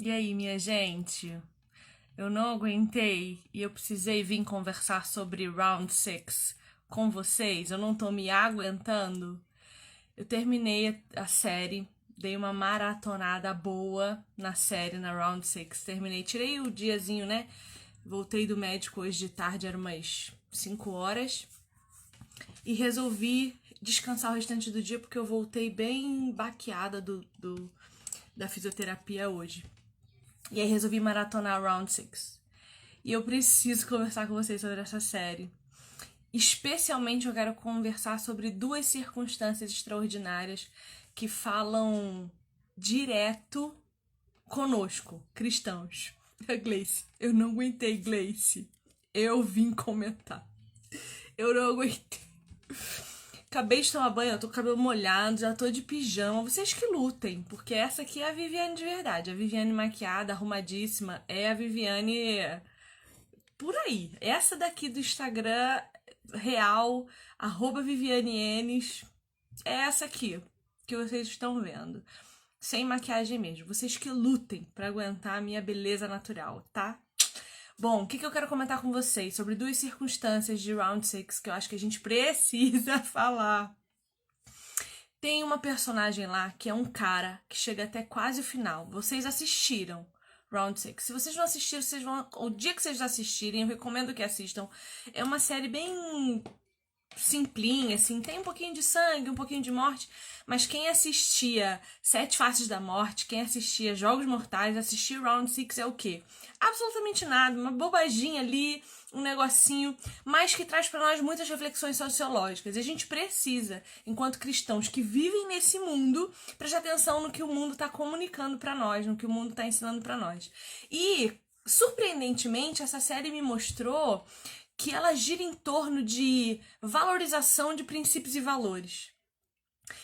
E aí, minha gente? Eu não aguentei e eu precisei vir conversar sobre Round Six com vocês. Eu não tô me aguentando. Eu terminei a série, dei uma maratonada boa na série, na Round Six. Terminei, tirei o diazinho, né? Voltei do médico hoje de tarde, eram umas 5 horas. E resolvi descansar o restante do dia porque eu voltei bem baqueada da fisioterapia hoje. E aí resolvi maratonar Round Six. E eu preciso conversar com vocês sobre essa série. Especialmente eu quero conversar sobre duas circunstâncias extraordinárias que falam direto conosco, cristãos. Gleice, eu não aguentei, Gleice. Eu vim comentar. Eu não aguentei. Acabei de tomar banho, eu tô com o cabelo molhado, já tô de pijama. Vocês que lutem, porque essa aqui é a Viviane de verdade. A Viviane maquiada, arrumadíssima, é a Viviane por aí. Essa daqui do Instagram real, @VivianeEnes, é essa aqui que vocês estão vendo. Sem maquiagem mesmo. Vocês que lutem pra aguentar a minha beleza natural, tá? Bom, o que eu quero comentar com vocês sobre duas circunstâncias de Round Six que eu acho que a gente precisa falar. Tem uma personagem lá que é um cara que chega até quase o final. Vocês assistiram Round Six. Se vocês não assistiram, vocês vão. O dia que vocês assistirem, eu recomendo que assistam. É uma série bem simplinha, assim, tem um pouquinho de sangue, um pouquinho de morte, mas quem assistia Sete Faces da Morte, quem assistia Jogos Mortais, assistir Round Six é o quê? Absolutamente nada, uma bobaginha ali, um negocinho, mas que traz para nós muitas reflexões sociológicas. E a gente precisa, enquanto cristãos que vivem nesse mundo, prestar atenção no que o mundo está comunicando para nós, no que o mundo está ensinando para nós. E, surpreendentemente, essa série me mostrou que ela gira em torno de valorização de princípios e valores.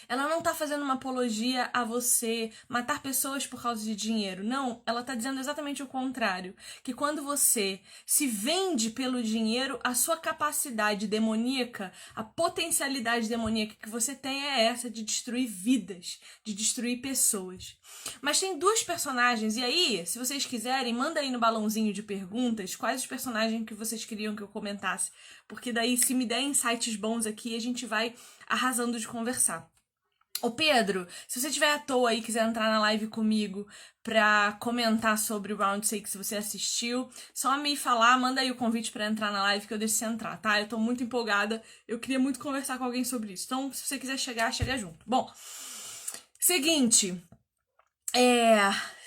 Ela não tá fazendo uma apologia a você matar pessoas por causa de dinheiro. Não, ela tá dizendo exatamente o contrário. Que quando você se vende pelo dinheiro, a sua capacidade demoníaca, a potencialidade demoníaca que você tem é essa de destruir vidas, de destruir pessoas. Mas tem duas personagens, e aí, se vocês quiserem, manda aí no balãozinho de perguntas quais os personagens que vocês queriam que eu comentasse. Porque daí, se me der insights bons aqui, a gente vai arrasando de conversar. Ô Pedro, se você estiver à toa aí e quiser entrar na live comigo pra comentar sobre o Round 6 se você assistiu, só me falar, manda aí o convite pra entrar na live que eu deixo você entrar, tá? Eu tô muito empolgada, eu queria muito conversar com alguém sobre isso. Então, se você quiser chegar, chega junto. Bom, seguinte,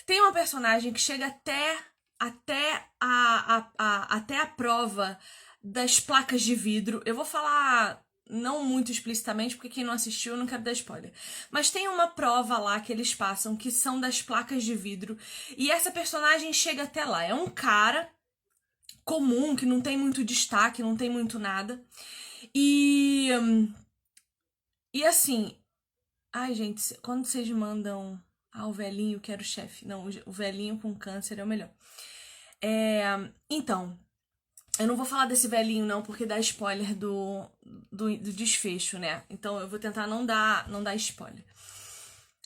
tem uma personagem que chega até a prova das placas de vidro. Eu vou falar não muito explicitamente, porque quem não assistiu eu não quero dar spoiler. Mas tem uma prova lá que eles passam que são das placas de vidro. E essa personagem chega até lá. É um cara comum, que não tem muito destaque, não tem muito nada. E assim... Ai, gente, quando vocês mandam... o velhinho que era o chefe. Não, o velhinho com câncer é o melhor. Então, eu não vou falar desse velhinho não, porque dá spoiler do desfecho, né? Então eu vou tentar não dar spoiler.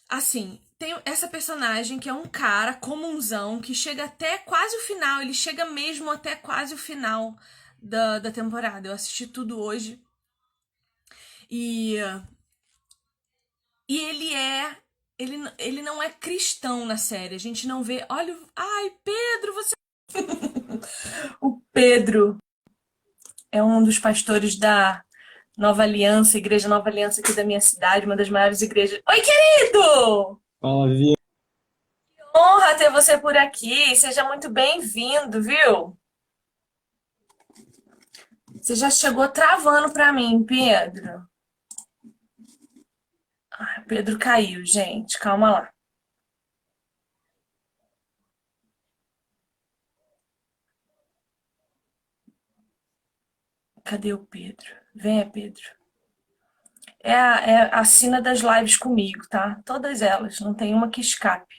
Assim, tem essa personagem que é um cara comunzão que chega até quase o final. Ele chega mesmo até quase o final da temporada. Eu assisti tudo hoje. E ele não é cristão na série. A gente não vê... Olha... Ai, Pedro, você... O Pedro é um dos pastores da Nova Aliança, Igreja Nova Aliança aqui da minha cidade, uma das maiores igrejas. Oi, querido! Fala, Vivi. Honra ter você por aqui. Seja muito bem-vindo, viu? Você já chegou travando pra mim, Pedro. Ai, Pedro caiu, gente. Calma lá. Cadê o Pedro? Venha, Pedro. É a sina das lives comigo, tá? Todas elas. Não tem uma que escape.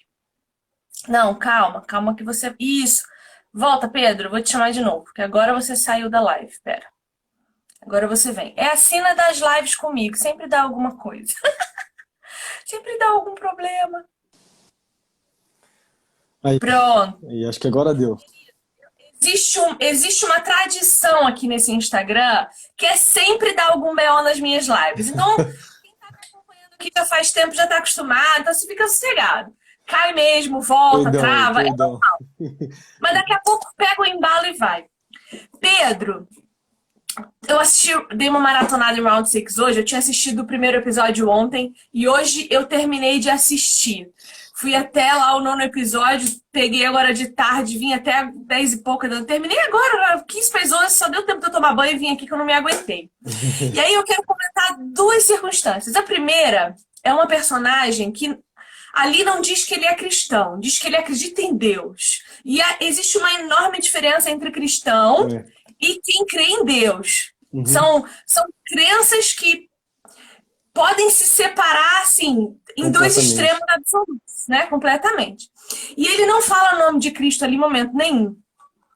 Não, calma, calma que você. Isso. Volta, Pedro, eu vou te chamar de novo, porque agora você saiu da live. Pera. Agora você vem. É a sina das lives comigo, sempre dá alguma coisa. Sempre dá algum problema. Aí, Pronto. aí, acho que agora deu. Existe uma tradição aqui nesse Instagram que é sempre dar algum BO nas minhas lives. Então, que já faz tempo já tá acostumado, então você fica sossegado. Cai mesmo, volta, Perdão aí, trava. perdão. Mas daqui a pouco pega o embalo e vai. Pedro, eu assisti, dei uma maratonada em Round Six hoje. Eu tinha assistido o primeiro episódio ontem e hoje eu terminei de assistir. Fui até lá o nono episódio, peguei agora de tarde, vim até 10 e pouca. Eu terminei agora, 15 para 11, só deu tempo de eu tomar banho e vim aqui que eu não me aguentei. E aí eu quero comentar duas circunstâncias. A primeira é uma personagem que ali não diz que ele é cristão, diz que ele acredita em Deus. E existe uma enorme diferença entre cristão É. e quem crê em Deus. Uhum. São crenças que podem se separar, assim, em dois extremos Completamente. absolutos, né? Completamente. E ele não fala o nome de Cristo ali em momento nenhum.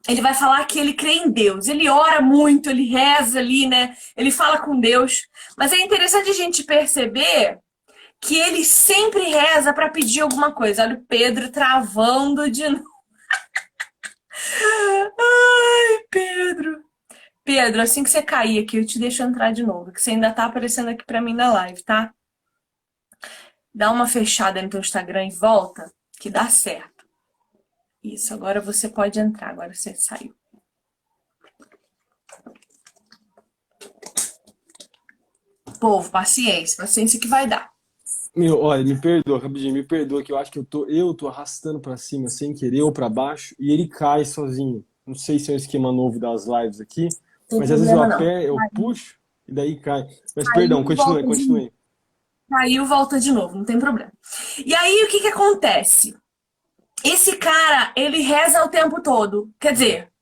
Ele vai falar que ele crê em Deus. Ele ora muito, ele reza ali, né? Ele fala com Deus. Mas é interessante a gente perceber que ele sempre reza para pedir alguma coisa. Olha o Pedro travando de novo. Ai, Pedro. Pedro, assim que você cair aqui, eu te deixo entrar de novo, que você ainda tá aparecendo aqui pra mim na live, tá? Dá uma fechada no teu Instagram e volta, que dá certo. Isso, agora você pode entrar, agora você saiu. Povo, paciência, paciência que vai dar. Meu, olha, me perdoa, rapidinho, me perdoa que eu acho que eu tô arrastando pra cima sem querer ou pra baixo e ele cai sozinho. Não sei se é o esquema novo das lives aqui, Não tem mas às vezes eu problema não. aperto, eu puxo e daí cai. Mas perdão, Caiu, continue, volta de novo. continue. Caiu, volta de novo, não tem problema. E aí, o que que acontece? Esse cara, ele reza o tempo todo. Quer dizer,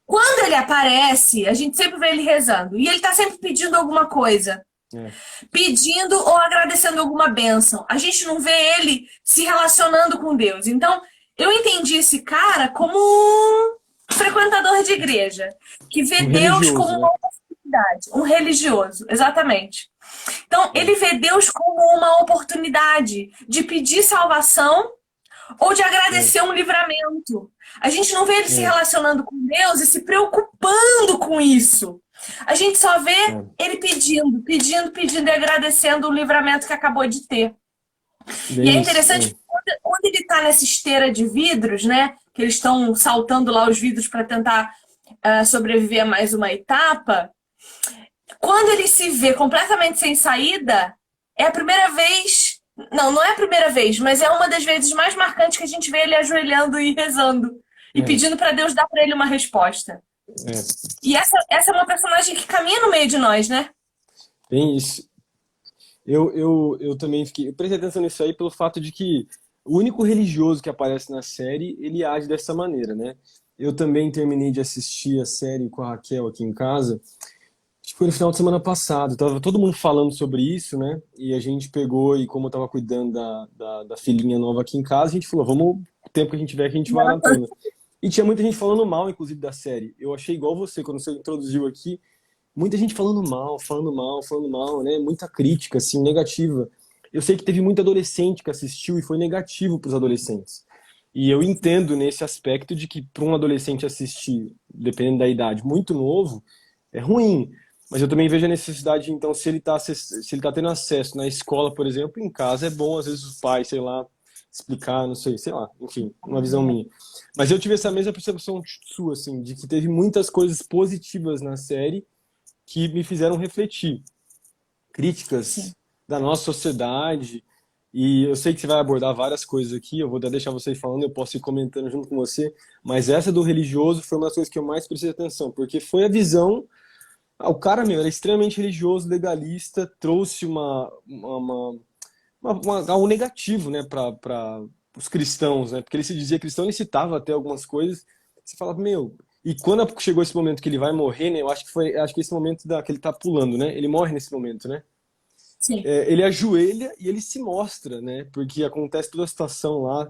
quando ele aparece, a gente sempre vê ele rezando. E ele tá sempre pedindo alguma coisa. É, Pedindo ou agradecendo alguma bênção. A gente não vê ele se relacionando com Deus. Então, eu entendi esse cara como um frequentador de igreja, que vê um Deus como religioso, uma né? oportunidade, um religioso, exatamente. Então, É, ele vê Deus como uma oportunidade de pedir salvação ou de é, agradecer um livramento. A gente não vê ele se é, relacionando com Deus e se preocupando com isso. A gente só vê é. ele pedindo, pedindo, pedindo e agradecendo o livramento que acabou de ter. E é Bem isso. interessante que quando ele está nessa esteira de vidros, né? Que eles estão saltando lá os vidros para tentar sobreviver a mais uma etapa. Quando ele se vê completamente sem saída, é a primeira vez. Não, não é a primeira vez, mas é uma das vezes mais marcantes que a gente vê ele ajoelhando e rezando e É, pedindo para Deus dar para ele uma resposta. é, E essa é uma personagem que caminha no meio de nós, né? bem isso. Eu também fiquei. Eu prestei atenção nisso aí pelo fato de que o único religioso que aparece na série, ele age dessa maneira, né? Eu também terminei de assistir a série com a Raquel aqui em casa. Acho que foi no final de semana passado. Tava todo mundo falando sobre isso, né? E a gente pegou, e como eu tava cuidando da filhinha nova aqui em casa, a gente falou, vamos, o tempo que a gente tiver, que a gente maratona. E tinha muita gente falando mal, inclusive, da série. Eu achei igual você, quando você introduziu aqui, muita gente falando mal, falando mal, falando mal, né? Muita crítica, assim, negativa. Eu sei que teve muito adolescente que assistiu e foi negativo para os adolescentes. E eu entendo nesse aspecto de que para um adolescente assistir, dependendo da idade, muito novo, é ruim. Mas eu também vejo a necessidade, então, se ele tá tendo acesso na escola, por exemplo, em casa é bom, às vezes os pais, sei lá, explicar, não sei, sei lá, enfim, uma visão minha. Mas eu tive essa mesma percepção sua, assim, de que teve muitas coisas positivas na série que me fizeram refletir. Sim. Críticas da nossa sociedade. E eu sei que você vai abordar várias coisas aqui, eu vou deixar você falando, eu posso ir comentando junto com você, mas essa do religioso foi uma das coisas que eu mais prestei atenção, porque foi a visão. O cara, meu, era extremamente religioso, legalista, trouxe algo negativo, né, para os cristãos, né, porque ele se dizia cristão, ele citava até algumas coisas, você falava, meu, e quando chegou esse momento que ele vai morrer, né, eu acho que esse momento que ele tá pulando, né, ele morre nesse momento, né, Sim. ele ajoelha e ele se mostra, né, porque acontece toda a situação lá,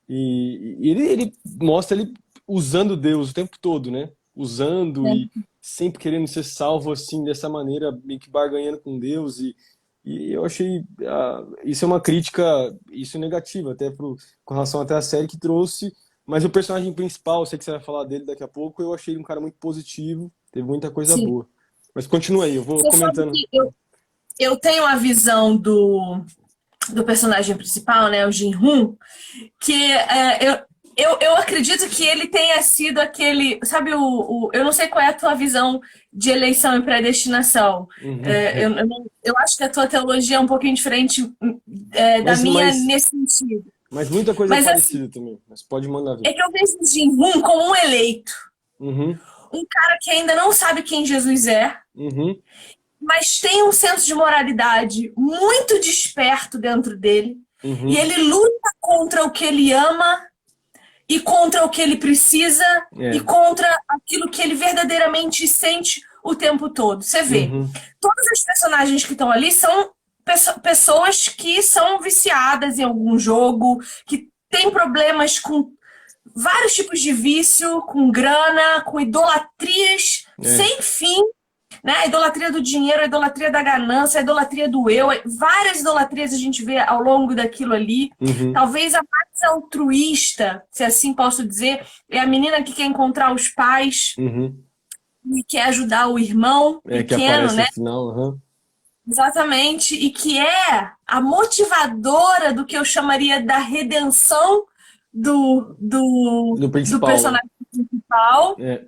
E ele mostra ele usando Deus o tempo todo, né? Usando e sempre querendo ser salvo assim, dessa maneira, meio que barganhando com Deus. E eu achei isso é uma crítica, isso é negativa, até com relação até à série que trouxe. Mas o personagem principal, eu sei que você vai falar dele daqui a pouco, eu achei ele um cara muito positivo, teve muita coisa Sim. boa. Mas continua aí, eu vou Você sabe comentando. que eu tenho a visão do personagem principal, né, o Jin-Hoon, que eu acredito que ele tenha sido aquele. Sabe, eu não sei qual é a tua visão de eleição e predestinação. Uhum. Eu acho que a tua teologia é um pouquinho diferente da Mas, minha mas, nesse sentido. mas muita coisa é Mas assim, parecida também. Mas pode mandar ver. é que eu vejo o Jin-Hoon como um eleito. Uhum, Um cara que ainda não sabe quem Jesus é, uhum, mas tem um senso de moralidade muito desperto dentro dele. E uhum. ele luta contra o que ele ama e contra o que ele precisa e É. contra aquilo que ele verdadeiramente sente o tempo todo. Você vê, Uhum, todas as personagens que estão ali são pessoas que são viciadas em algum jogo, que têm problemas com vários tipos de vício, com grana, com idolatrias é. sem fim, né? A idolatria do dinheiro, a idolatria da ganância, a idolatria do eu, várias idolatrias a gente vê ao longo daquilo ali. Uhum, Talvez a mais altruísta, se assim posso dizer, é a menina que quer encontrar os pais uhum. e quer ajudar o irmão É que pequeno, aparece né? no final. Uhum. Exatamente, e que é a motivadora do que eu chamaria da redenção Do do principal, né? personagem principal. É.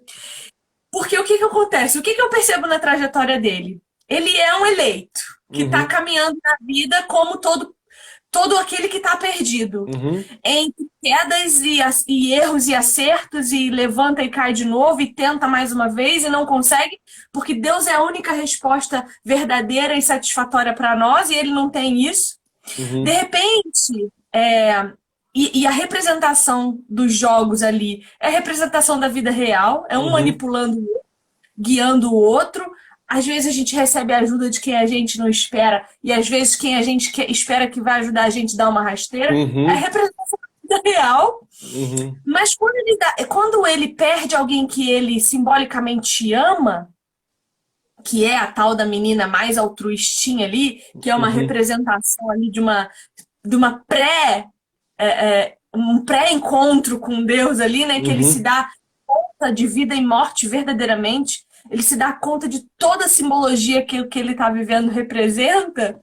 Porque o que que acontece? O que que eu percebo na trajetória dele? Ele é um eleito que está Uhum, caminhando na vida como todo aquele que está perdido. uhum, Entre quedas e erros e acertos, e levanta e cai de novo, e tenta mais uma vez e não consegue, porque Deus é a única resposta verdadeira e satisfatória para nós, e ele não tem isso. De uhum, repente, e a representação dos jogos ali é a representação da vida real, é um uhum, manipulando, guiando o outro. Às vezes a gente recebe a ajuda de quem a gente não espera, e às vezes quem a gente espera que vai ajudar a gente dá uma rasteira. É a uhum, representação da vida real. uhum, Mas quando ele perde alguém que ele simbolicamente ama, que é a tal da menina mais altruistinha ali, que é uma uhum, representação ali de uma um pré-encontro com Deus ali, né? Que ele se uhum, dá conta de vida e morte verdadeiramente, ele se dá conta de toda a simbologia que o que ele está vivendo representa.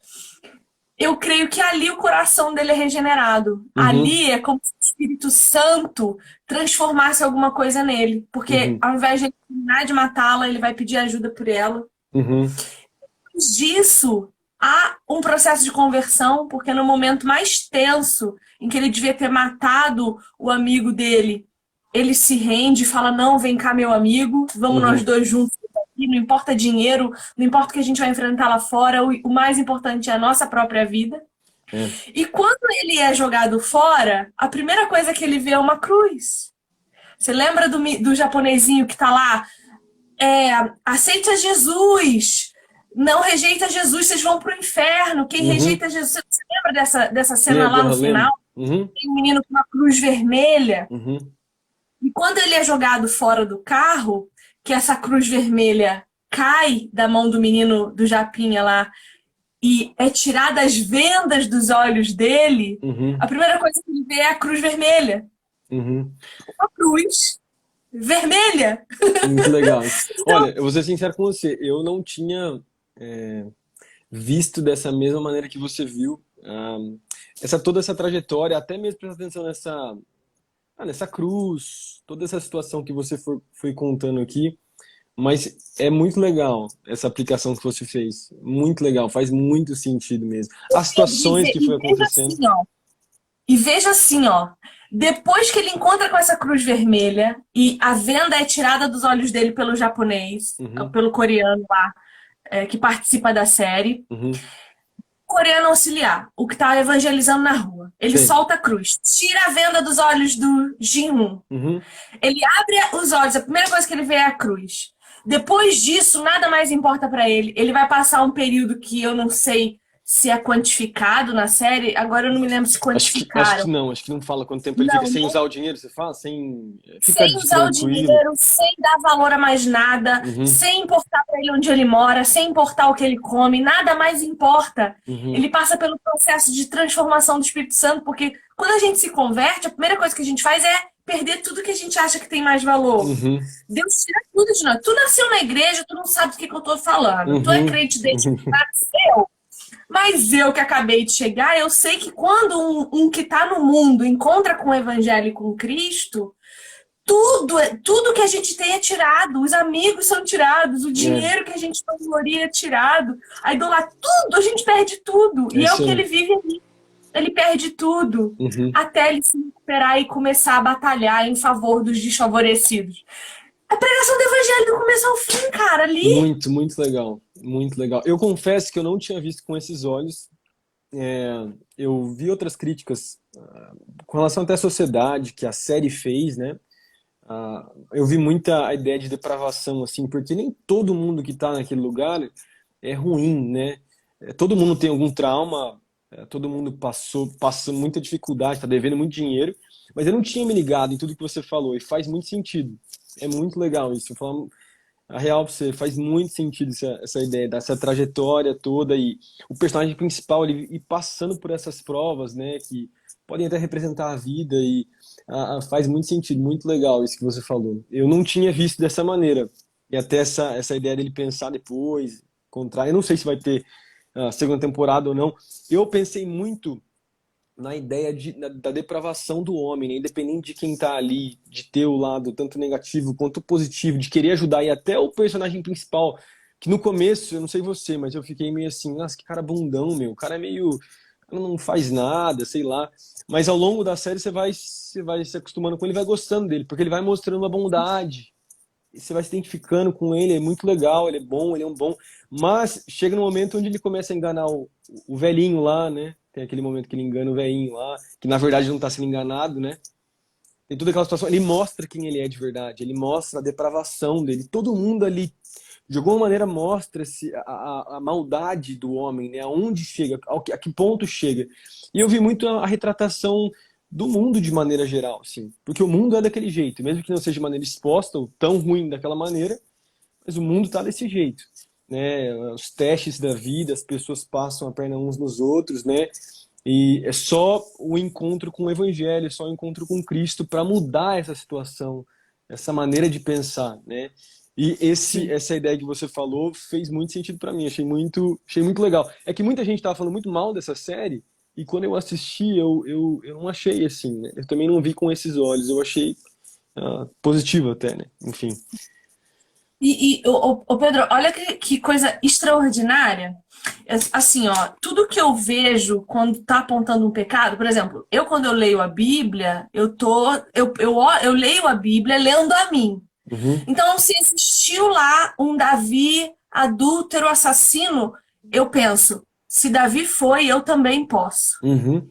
Eu creio que ali o coração dele é regenerado. uhum, Ali é como se o Espírito Santo transformasse alguma coisa nele. Porque uhum, ao invés de ele terminar de matá-la, ele vai pedir ajuda por ela. uhum, Depois disso, há um processo de conversão, porque no momento mais tenso, em que ele devia ter matado o amigo dele, ele se rende e fala: Não, vem cá, meu amigo, vamos nós uhum. dois juntos aqui. Não importa dinheiro, não importa o que a gente vai enfrentar lá fora, o mais importante é a nossa própria vida. É. E quando ele é jogado fora, a primeira coisa que ele vê é uma cruz. Você lembra do japonesinho que tá lá? Aceita Jesus, não rejeita Jesus, vocês vão pro inferno. Quem Uhum. rejeita Jesus, você lembra dessa cena lá Lembro, no aham, final? lembro. Uhum, Tem um menino com uma cruz vermelha. uhum, E quando ele é jogado fora do carro, que essa cruz vermelha cai da mão do menino do Japinha lá e é tirada as vendas dos olhos dele, a uhum, primeira coisa que ele vê é a cruz vermelha. uhum. Uma cruz vermelha. Muito legal isso. Então, Olha, eu vou ser sincero com você, eu não tinha visto dessa mesma maneira que você viu. Toda essa trajetória, até mesmo prestando atenção nessa cruz, toda essa situação que você foi contando aqui. Mas é muito legal essa aplicação que você fez. Muito legal, faz muito sentido mesmo. As situações que foi veja acontecendo. assim, ó. E veja assim, ó. Depois que ele encontra com essa cruz vermelha e a venda é tirada dos olhos dele pelo japonês, Uhum, pelo coreano lá, que participa da série, uhum, o coreano auxiliar, o que tá evangelizando na rua, ele sei. solta a cruz, tira a venda dos olhos do Jin-Hoon. Uhum, Ele abre os olhos, a primeira coisa que ele vê é a cruz. Depois disso, nada mais importa para ele. Ele vai passar um período que eu não sei se é quantificado na série. Agora eu não me lembro se Acho que quantificaram. não, acho que não fala quanto tempo ele fica Não, sem né? usar o dinheiro, você fala? Sem. Fica Sem usar o tranquilo. dinheiro, sem dar valor a mais nada, Uhum, sem importar para ele onde ele mora, sem importar o que ele come, nada mais importa. uhum, Ele passa pelo processo de transformação do Espírito Santo, porque quando a gente se converte, a primeira coisa que a gente faz é perder tudo que a gente acha que tem mais valor. uhum, Deus tira tudo de nós. Tu nasceu na igreja, tu não sabe do que eu tô falando. Tu é uhum, crente desde que uhum. nasceu. Mas eu que acabei de chegar, eu sei que quando um que está no mundo encontra com o Evangelho e com Cristo, tudo que a gente tem é tirado, os amigos são tirados, o É, dinheiro que a gente valoria é tirado, a idolatria, tudo, a gente perde tudo. é E é o isso que aí. ele vive ali. Ele perde tudo, Uhum. até ele se recuperar e começar a batalhar em favor dos desfavorecidos. A pregação do evangelho do começo ao fim, cara, ali. Muito, muito legal. Muito legal. Eu confesso que eu não tinha visto com esses olhos. Eu vi outras críticas com relação até à sociedade que a série fez, né? Eu vi muita a ideia de depravação, assim, porque nem todo mundo que está naquele lugar é ruim, né? Todo mundo tem algum trauma, todo mundo passa muita dificuldade, está devendo muito dinheiro, mas eu não tinha me ligado em tudo que você falou, e faz muito sentido. É muito legal isso. Falando a real pra você, faz muito sentido essa ideia dessa trajetória toda e o personagem principal ele ir passando por essas provas, né, que podem até representar a vida e faz muito sentido, muito legal isso que você falou. Eu não tinha visto dessa maneira. E até essa ideia dele pensar depois, encontrar. Eu não sei se vai ter a segunda temporada ou não. Eu pensei muito na ideia da depravação do homem, né? Independente de quem tá ali, de ter o lado tanto negativo quanto positivo, de querer ajudar, e até o personagem principal, que no começo, eu não sei você, mas eu fiquei meio assim, nossa, que cara bundão, meu, o cara é meio, não faz nada, sei lá, mas ao longo da série você vai se acostumando com ele, vai gostando dele, porque ele vai mostrando uma bondade, e você vai se identificando com ele, é muito legal, ele é bom, ele é um bom. Mas chega no momento onde ele começa a enganar o velhinho lá, né? Tem aquele momento que ele engana o velhinho lá, que na verdade não está sendo enganado, né? Tem toda aquela situação. Ele mostra quem ele é de verdade, ele mostra a depravação dele. Todo mundo ali, de alguma maneira, mostra a maldade do homem, né? Aonde chega, a que ponto chega. E eu vi muito a retratação do mundo de maneira geral, assim. Porque o mundo é daquele jeito, mesmo que não seja de maneira exposta ou tão ruim daquela maneira, mas o mundo está desse jeito, né? Os testes da vida, as pessoas passam a perna uns nos outros, né? E é só o encontro com o Evangelho, é só o encontro com Cristo para mudar essa situação, essa maneira de pensar, né? E Sim. essa ideia que você falou fez muito sentido para mim, achei muito legal. É que muita gente estava falando muito mal dessa série, e quando eu assisti, eu não achei assim, né? Eu também não vi com esses olhos, eu achei positivo até, né? Enfim. Ô, Pedro, olha que coisa extraordinária. Assim, ó, tudo que eu vejo quando tá apontando um pecado, por exemplo, eu quando eu leio a Bíblia, eu leio a Bíblia lendo a mim. Uhum, Então, se existiu lá um Davi adúltero, assassino, eu penso, se Davi foi, eu também posso. uhum,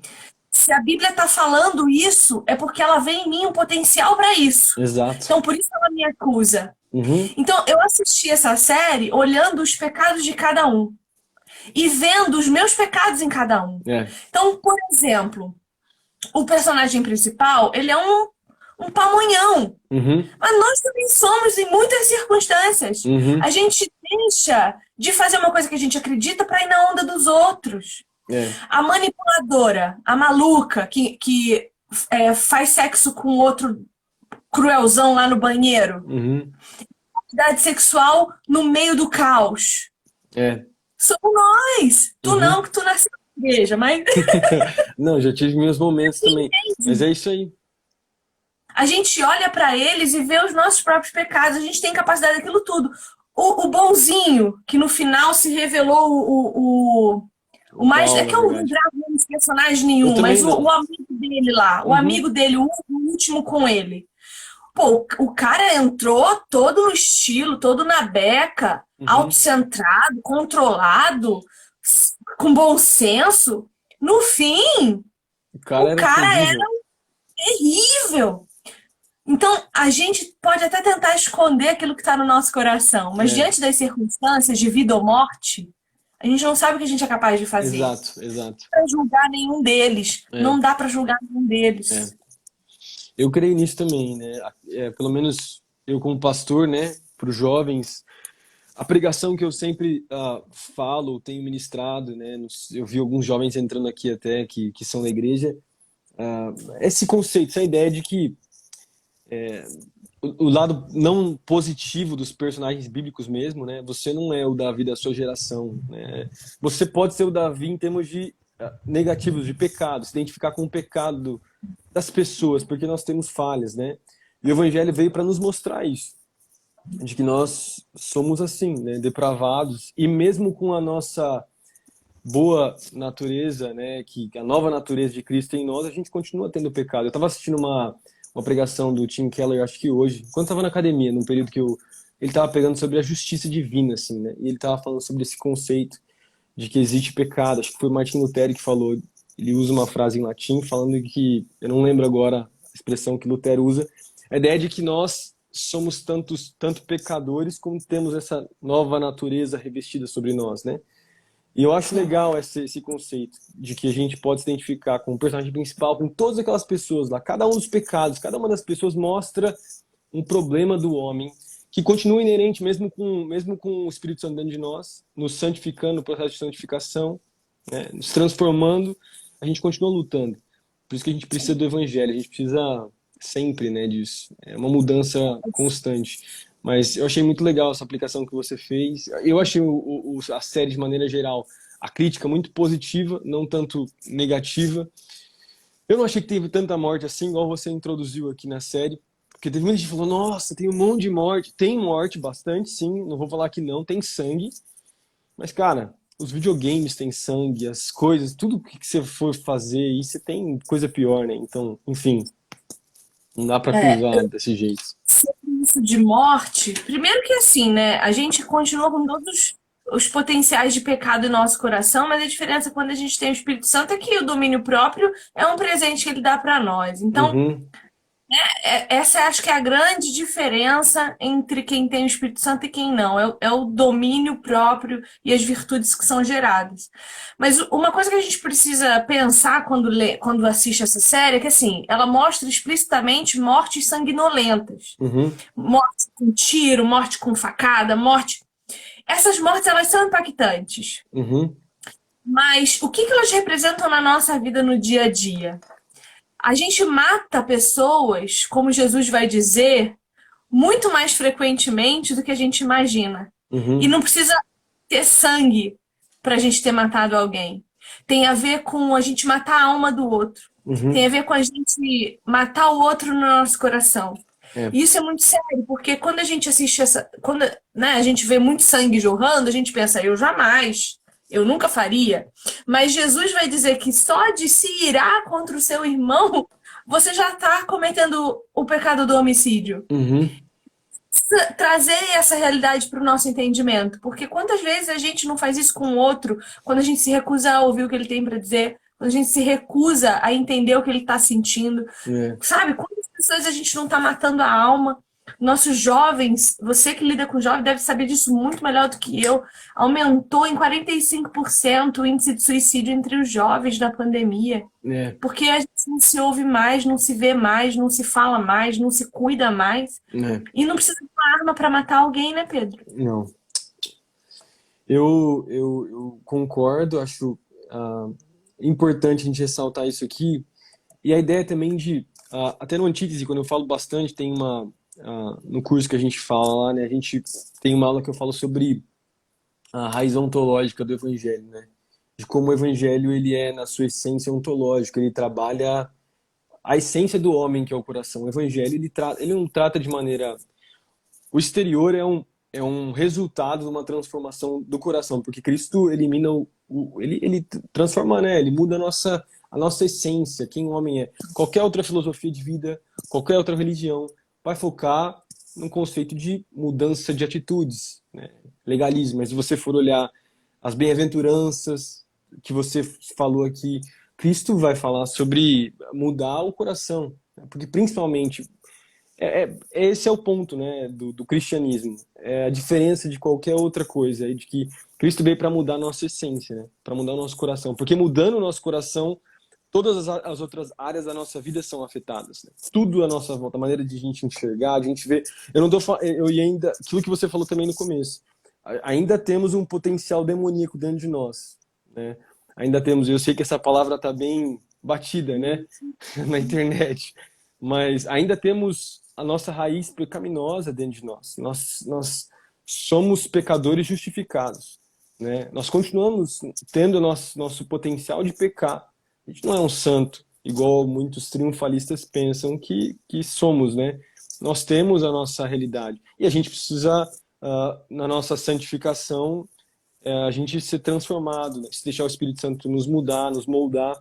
Se a Bíblia está falando isso, é porque ela vê em mim um potencial para isso. exato. Então, por isso ela me acusa. Uhum, Então, eu assisti essa série olhando os pecados de cada um e vendo os meus pecados em cada um. é. Então, por exemplo, o personagem principal, ele é um pamonhão. Uhum, Mas nós também somos em muitas circunstâncias. A uhum, gente deixa de fazer uma coisa que a gente acredita para ir na onda dos outros. é. A manipuladora, a maluca que faz sexo com outro cruelzão lá no banheiro. Uhum, Atividade sexual no meio do caos. é. Somos nós. Tu não, Uhum. que tu nasceu na igreja, mas Não, já tive meus momentos também. Mas é isso aí. a gente olha para eles e vê os nossos próprios pecados. A gente tem capacidade daquilo tudo. O bonzinho, que no final se revelou o O mais. É Paulo, que na eu não verdade. gravo esse personagem Eu nenhum, também mas o não. amigo dele lá, o amigo Uhum, dele, o último com ele. Pô, o cara entrou todo no estilo, todo na beca, uhum. autocentrado, controlado, com bom senso. No fim, O cara o era cara é terrível. terrível. Então, a gente pode até tentar esconder aquilo que está no nosso coração, mas É. diante das circunstâncias de vida ou morte, A gente não sabe o que a gente é capaz de fazer. Exato, exato. Não dá pra julgar nenhum deles. É, Não dá pra julgar nenhum é. deles. Eu creio nisso também, né? Pelo menos eu como pastor, né, para os jovens, a pregação que eu sempre falo, tenho ministrado, né? Eu vi alguns jovens entrando aqui até que são da igreja, esse conceito, essa ideia de que o lado não positivo dos personagens bíblicos mesmo, né? Você não é o Davi da sua geração, né? Você pode ser o Davi em termos de negativos, de pecado, se identificar com o pecado das pessoas, porque nós temos falhas, né? E o Evangelho veio para nos mostrar isso, de que nós somos assim, né? Depravados, e mesmo com a nossa boa natureza, né? Que a nova natureza de Cristo em nós, a gente continua tendo pecado. Eu estava assistindo uma pregação do Tim Keller, acho que hoje, quando estava na academia, num período que ele estava pegando sobre a justiça divina, assim, né? E ele estava falando sobre esse conceito de que existe pecado. Acho que foi Martin Lutero que falou. Ele usa uma frase em latim falando que, eu não lembro agora a expressão que Lutero usa, a ideia de que nós somos tanto pecadores como temos essa nova natureza revestida sobre nós, né? E eu acho legal esse conceito de que a gente pode se identificar com o personagem principal, com todas aquelas pessoas lá. Cada um dos pecados, cada uma das pessoas mostra um problema do homem que continua inerente mesmo com o Espírito Santo dentro de nós, nos santificando no processo de santificação, né, nos transformando, a gente continua lutando. Por isso que a gente precisa do Evangelho, a gente precisa sempre, né, disso. É uma mudança constante. Mas eu achei muito legal essa aplicação que você fez. Eu achei a série, de maneira geral, a crítica muito positiva, não tanto negativa. Eu não achei que teve tanta morte assim, igual você introduziu aqui na série. Porque teve muita gente que falou, nossa, tem um monte de morte. Tem morte, bastante, sim. Não vou falar que não, tem sangue. Mas, cara, os videogames têm sangue, as coisas, tudo que você for fazer aí, você tem coisa pior, né? Então, enfim, não dá pra É, acusar desse jeito. sobre isso de morte, primeiro que assim, né? A gente continua com todos os potenciais de pecado em nosso coração, mas a diferença quando a gente tem o Espírito Santo é que o domínio próprio é um presente que ele dá para nós. Então, Uhum, essa acho que é a grande diferença entre quem tem o Espírito Santo e quem não. É o domínio próprio e as virtudes que são geradas. Mas uma coisa que a gente precisa pensar quando assiste essa série é que assim, ela mostra explicitamente mortes sanguinolentas. uhum, Morte com tiro, morte com facada, morte. Essas mortes elas são impactantes. uhum, Mas o que elas representam na nossa vida no dia a dia? A gente mata pessoas, como Jesus vai dizer, muito mais frequentemente do que a gente imagina. E uhum, não precisa ter sangue para a gente ter matado alguém. Tem a ver com a gente matar a alma do outro. Tem uhum. a ver com a gente matar o outro no nosso coração. É, E isso é muito sério, porque quando a gente assiste quando, né, a gente vê muito sangue jorrando, a gente pensa, eu jamais, eu nunca faria. Mas Jesus vai dizer que só de se irar contra o seu irmão, você já está cometendo o pecado do homicídio. uhum, Trazer essa realidade para o nosso entendimento, porque quantas vezes a gente não faz isso com o outro, quando a gente se recusa a ouvir o que ele tem para dizer, quando a gente se recusa a entender o que ele está sentindo, é, sabe? Quantas pessoas a gente não está matando a alma? Nossos jovens, você que lida com jovens deve saber disso muito melhor do que eu. Aumentou em 45% o índice de suicídio entre os jovens na pandemia. é, Porque a gente não se ouve mais, não se vê mais, não se fala mais, não se cuida mais. é, E não precisa de uma arma para matar alguém, né, Pedro? não. Eu concordo, acho importante a gente ressaltar isso aqui. E a ideia também de, até no Antítese, quando eu falo bastante, tem no curso que a gente fala lá, né, a gente tem uma aula que eu falo sobre a raiz ontológica do Evangelho, né? De como o Evangelho, ele é, na sua essência, ontológico, ele trabalha a essência do homem, que é o coração. O Evangelho, ele não trata de maneira... O exterior é um resultado de uma transformação do coração, porque Cristo elimina ele transforma, né? Ele muda a nossa essência, quem o homem é. Qualquer outra filosofia de vida, qualquer outra religião vai focar no conceito de mudança de atitudes, né? Legalismo. Mas se você for olhar as bem-aventuranças que você falou aqui, Cristo vai falar sobre mudar o coração, né? Porque principalmente esse é o ponto, né, do cristianismo. É a diferença de qualquer outra coisa, é de que Cristo veio para mudar a nossa essência, né, para mudar o nosso coração. Porque mudando o nosso coração, todas as outras áreas da nossa vida são afetadas, né? Tudo à nossa volta, a maneira de a gente enxergar, de a gente ver. Eu não tô eu e ainda aquilo que você falou também no começo. Ainda temos um potencial demoníaco dentro de nós, né? Ainda temos, eu sei que essa palavra tá bem batida, né, na internet, mas ainda temos a nossa raiz pecaminosa dentro de nós. Nós somos pecadores justificados, né? Nós continuamos tendo nosso potencial de pecar. A gente não é um santo, igual muitos triunfalistas pensam que somos, né? Nós temos a nossa realidade. E a gente precisa, na nossa santificação, a gente ser transformado, né? Se deixar o Espírito Santo nos mudar, nos moldar.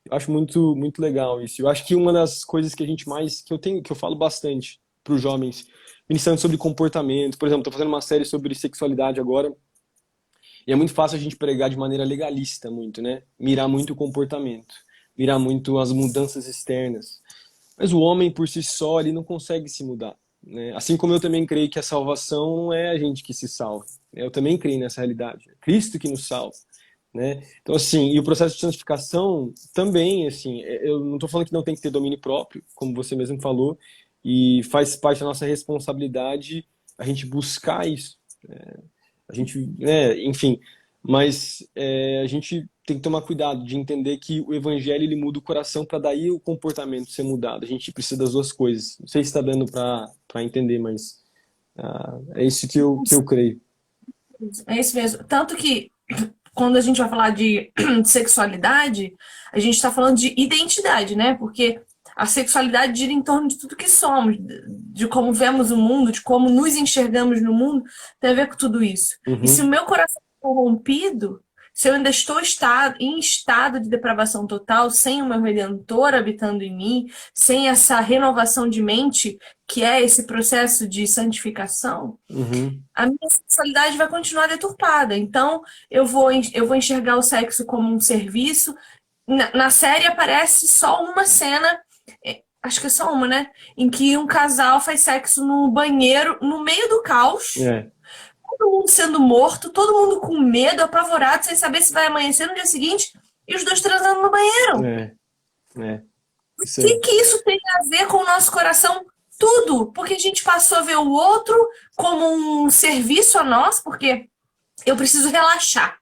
Eu acho muito, muito legal isso. Eu acho que uma das coisas que a gente mais, que eu falo bastante para os jovens, pensando sobre comportamento. Por exemplo, estou fazendo uma série sobre sexualidade agora, e é muito fácil a gente pregar de maneira legalista muito, né? Mirar muito o comportamento, mirar muito as mudanças externas. Mas o homem por si só, ele não consegue se mudar, né? Assim como eu também creio que a salvação não é a gente que se salva, né? Eu também creio nessa realidade. É Cristo que nos salva, né? Então, assim, e o processo de santificação também, assim, eu não estou falando que não tem que ter domínio próprio, como você mesmo falou, e faz parte da nossa responsabilidade a gente buscar isso. A gente, né, enfim, mas a gente tem que tomar cuidado de entender que o evangelho ele muda o coração para daí o comportamento ser mudado. A gente precisa das duas coisas. Não sei se está dando para entender, mas é isso que eu creio. É isso mesmo. Tanto que quando a gente vai falar de sexualidade, a gente está falando de identidade, né? Porque a sexualidade gira em torno de tudo que somos, de como vemos o mundo, de como nos enxergamos no mundo, tem a ver com tudo isso. E se o Uhum, meu coração é corrompido, se eu ainda estou em estado de depravação total, sem o meu Redentor habitando em mim, sem essa renovação de mente, que é esse processo de santificação, uhum, a minha sexualidade vai continuar deturpada. Então, eu vou enxergar o sexo como um serviço. Na série aparece só uma cena, acho que é só uma, né? Em que um casal faz sexo no banheiro, no meio do caos, é, todo mundo sendo morto, todo mundo com medo, apavorado, sem saber se vai amanhecer no dia seguinte, e os dois transando no banheiro. é, é, O isso que aí. que isso tem a ver com o nosso coração? Tudo, porque a gente passou a ver o outro como um serviço a nós, porque eu preciso relaxar.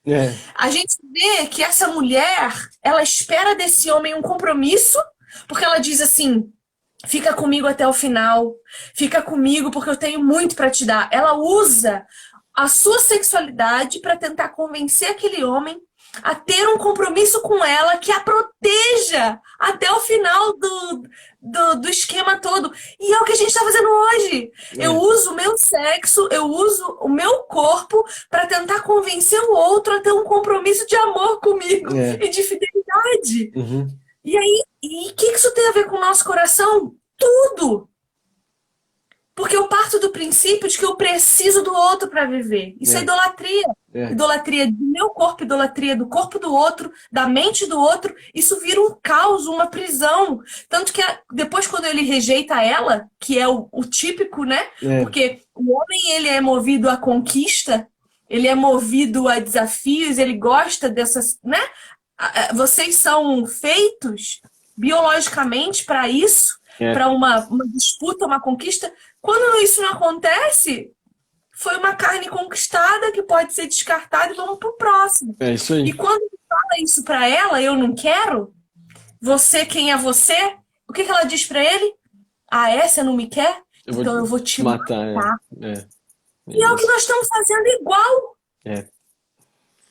É, A gente vê que essa mulher, ela espera desse homem um compromisso, porque ela diz assim: fica comigo até o final, fica comigo porque eu tenho muito para te dar. Ela usa a sua sexualidade para tentar convencer aquele homem a ter um compromisso com ela que a proteja até o final do esquema todo. E é o que a gente está fazendo hoje. Eu é, uso o meu sexo, eu uso o meu corpo para tentar convencer o outro a ter um compromisso de amor comigo é, e de fidelidade. uhum, E aí, e o que isso tem a ver com o nosso coração? Tudo! Porque eu parto do princípio de que eu preciso do outro para viver. Isso é é, idolatria. é, Idolatria do meu corpo, idolatria do corpo do outro, da mente do outro. Isso vira um caos, uma prisão. Tanto que depois, quando ele rejeita ela, que é o típico, né? é, Porque o homem, ele é movido à conquista, ele é movido a desafios, ele gosta dessas, né? Vocês são feitos biologicamente para isso, é, para uma disputa, uma conquista. Quando isso não acontece, foi uma carne conquistada que pode ser descartada e vamos pro próximo. é isso E aí. quando ele fala isso para ela, eu não quero, você, quem é você? O que ela diz para ele? Ah, é? Você não me quer? Eu vou Então eu vou te te matar, matar. é E é o que isso. nós estamos fazendo igual. É,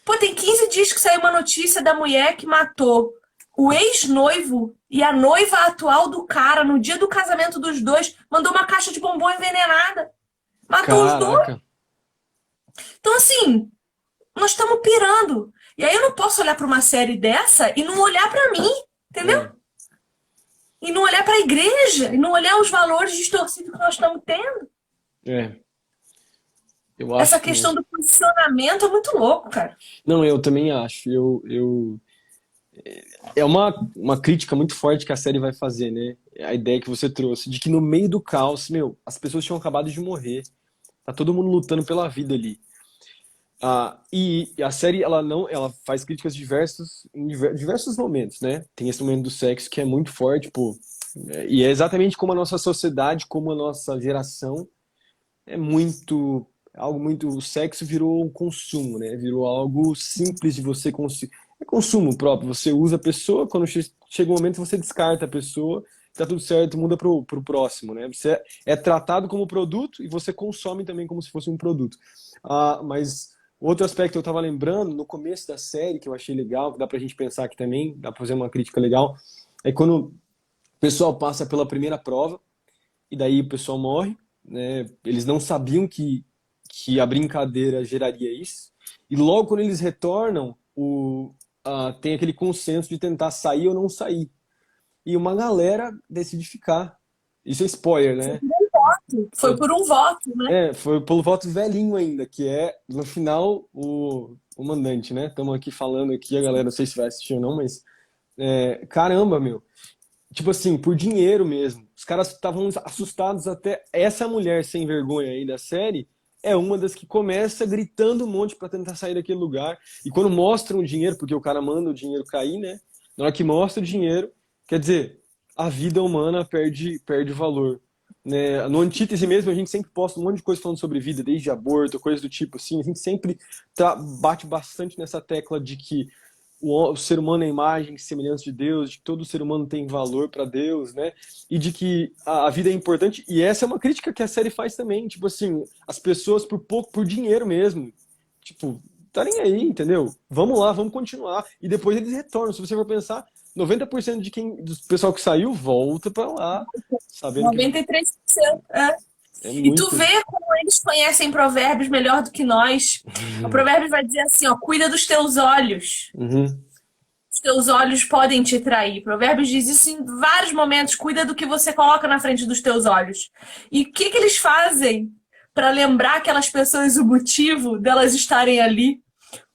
Pô, tem 15 dias que saiu uma notícia da mulher que matou o ex-noivo e a noiva atual do cara no dia do casamento dos dois. Mandou uma caixa de bombom envenenada. Matou os dois. caraca, Então, assim, nós estamos pirando. E aí eu não posso olhar para uma série dessa e não olhar para mim, entendeu? é, E não olhar para a igreja, e não olhar os valores distorcidos que nós estamos tendo. é, eu Essa acho questão também. do posicionamento é muito louco, cara. Não, eu também acho. É uma crítica muito forte que a série vai fazer, né? a ideia que você trouxe, de que no meio do caos, meu, as pessoas tinham acabado de morrer. Tá todo mundo lutando pela vida ali. E a série, ela faz críticas em diversos momentos, né? Tem esse momento do sexo que é muito forte, pô, e é exatamente como a nossa sociedade, como a nossa geração é muito, algo muito, o sexo virou um consumo, né? Virou algo simples de você conseguir, é consumo próprio, você usa a pessoa, quando chega um momento você descarta a pessoa, tá tudo certo, muda pro próximo, né? Você é tratado como produto e você consome também como se fosse um produto. Mas outro aspecto que eu tava lembrando, no começo da série, que eu achei legal, que dá pra gente pensar aqui também, dá pra fazer uma crítica legal, é quando o pessoal passa pela primeira prova, e daí o pessoal morre, né? Eles não sabiam que a brincadeira geraria isso. E logo quando eles retornam, tem aquele consenso de tentar sair ou não sair. E uma galera decide ficar. Isso é spoiler, né? Foi por um voto, né? Foi pelo voto velhinho ainda, que é, no final, o mandante, né? Estamos aqui falando aqui, a galera, não sei se vai assistir ou não, mas caramba, meu. Tipo assim, por dinheiro mesmo. Os caras estavam assustados até. Essa mulher sem vergonha aí da série é uma das que começa gritando um monte pra tentar sair daquele lugar. E quando mostram o dinheiro, porque o cara manda o dinheiro cair, né? Na hora que mostra o dinheiro, quer dizer, a vida humana perde valor. Né? No Antítese mesmo, a gente sempre posta um monte de coisa falando sobre vida, desde aborto, coisas do tipo assim. A gente sempre bate bastante nessa tecla de que o ser humano é a imagem e semelhança de Deus, de que todo ser humano tem valor para Deus, né? E de que a vida é importante. E essa é uma crítica que a série faz também. Tipo assim, as pessoas por pouco, por dinheiro mesmo. Tipo, tá nem aí, entendeu? Vamos lá, vamos continuar. E depois eles retornam. Se você for pensar, 90% do pessoal que saiu volta para lá, sabendo que 93%. é E tu muito. vê como eles conhecem provérbios melhor do que nós. O provérbio vai dizer assim, ó, cuida dos teus olhos. Uhum. Os teus olhos podem te trair. Provérbios diz isso em vários momentos. Cuida do que você coloca na frente dos teus olhos. E o que eles fazem para lembrar aquelas pessoas o motivo delas estarem ali?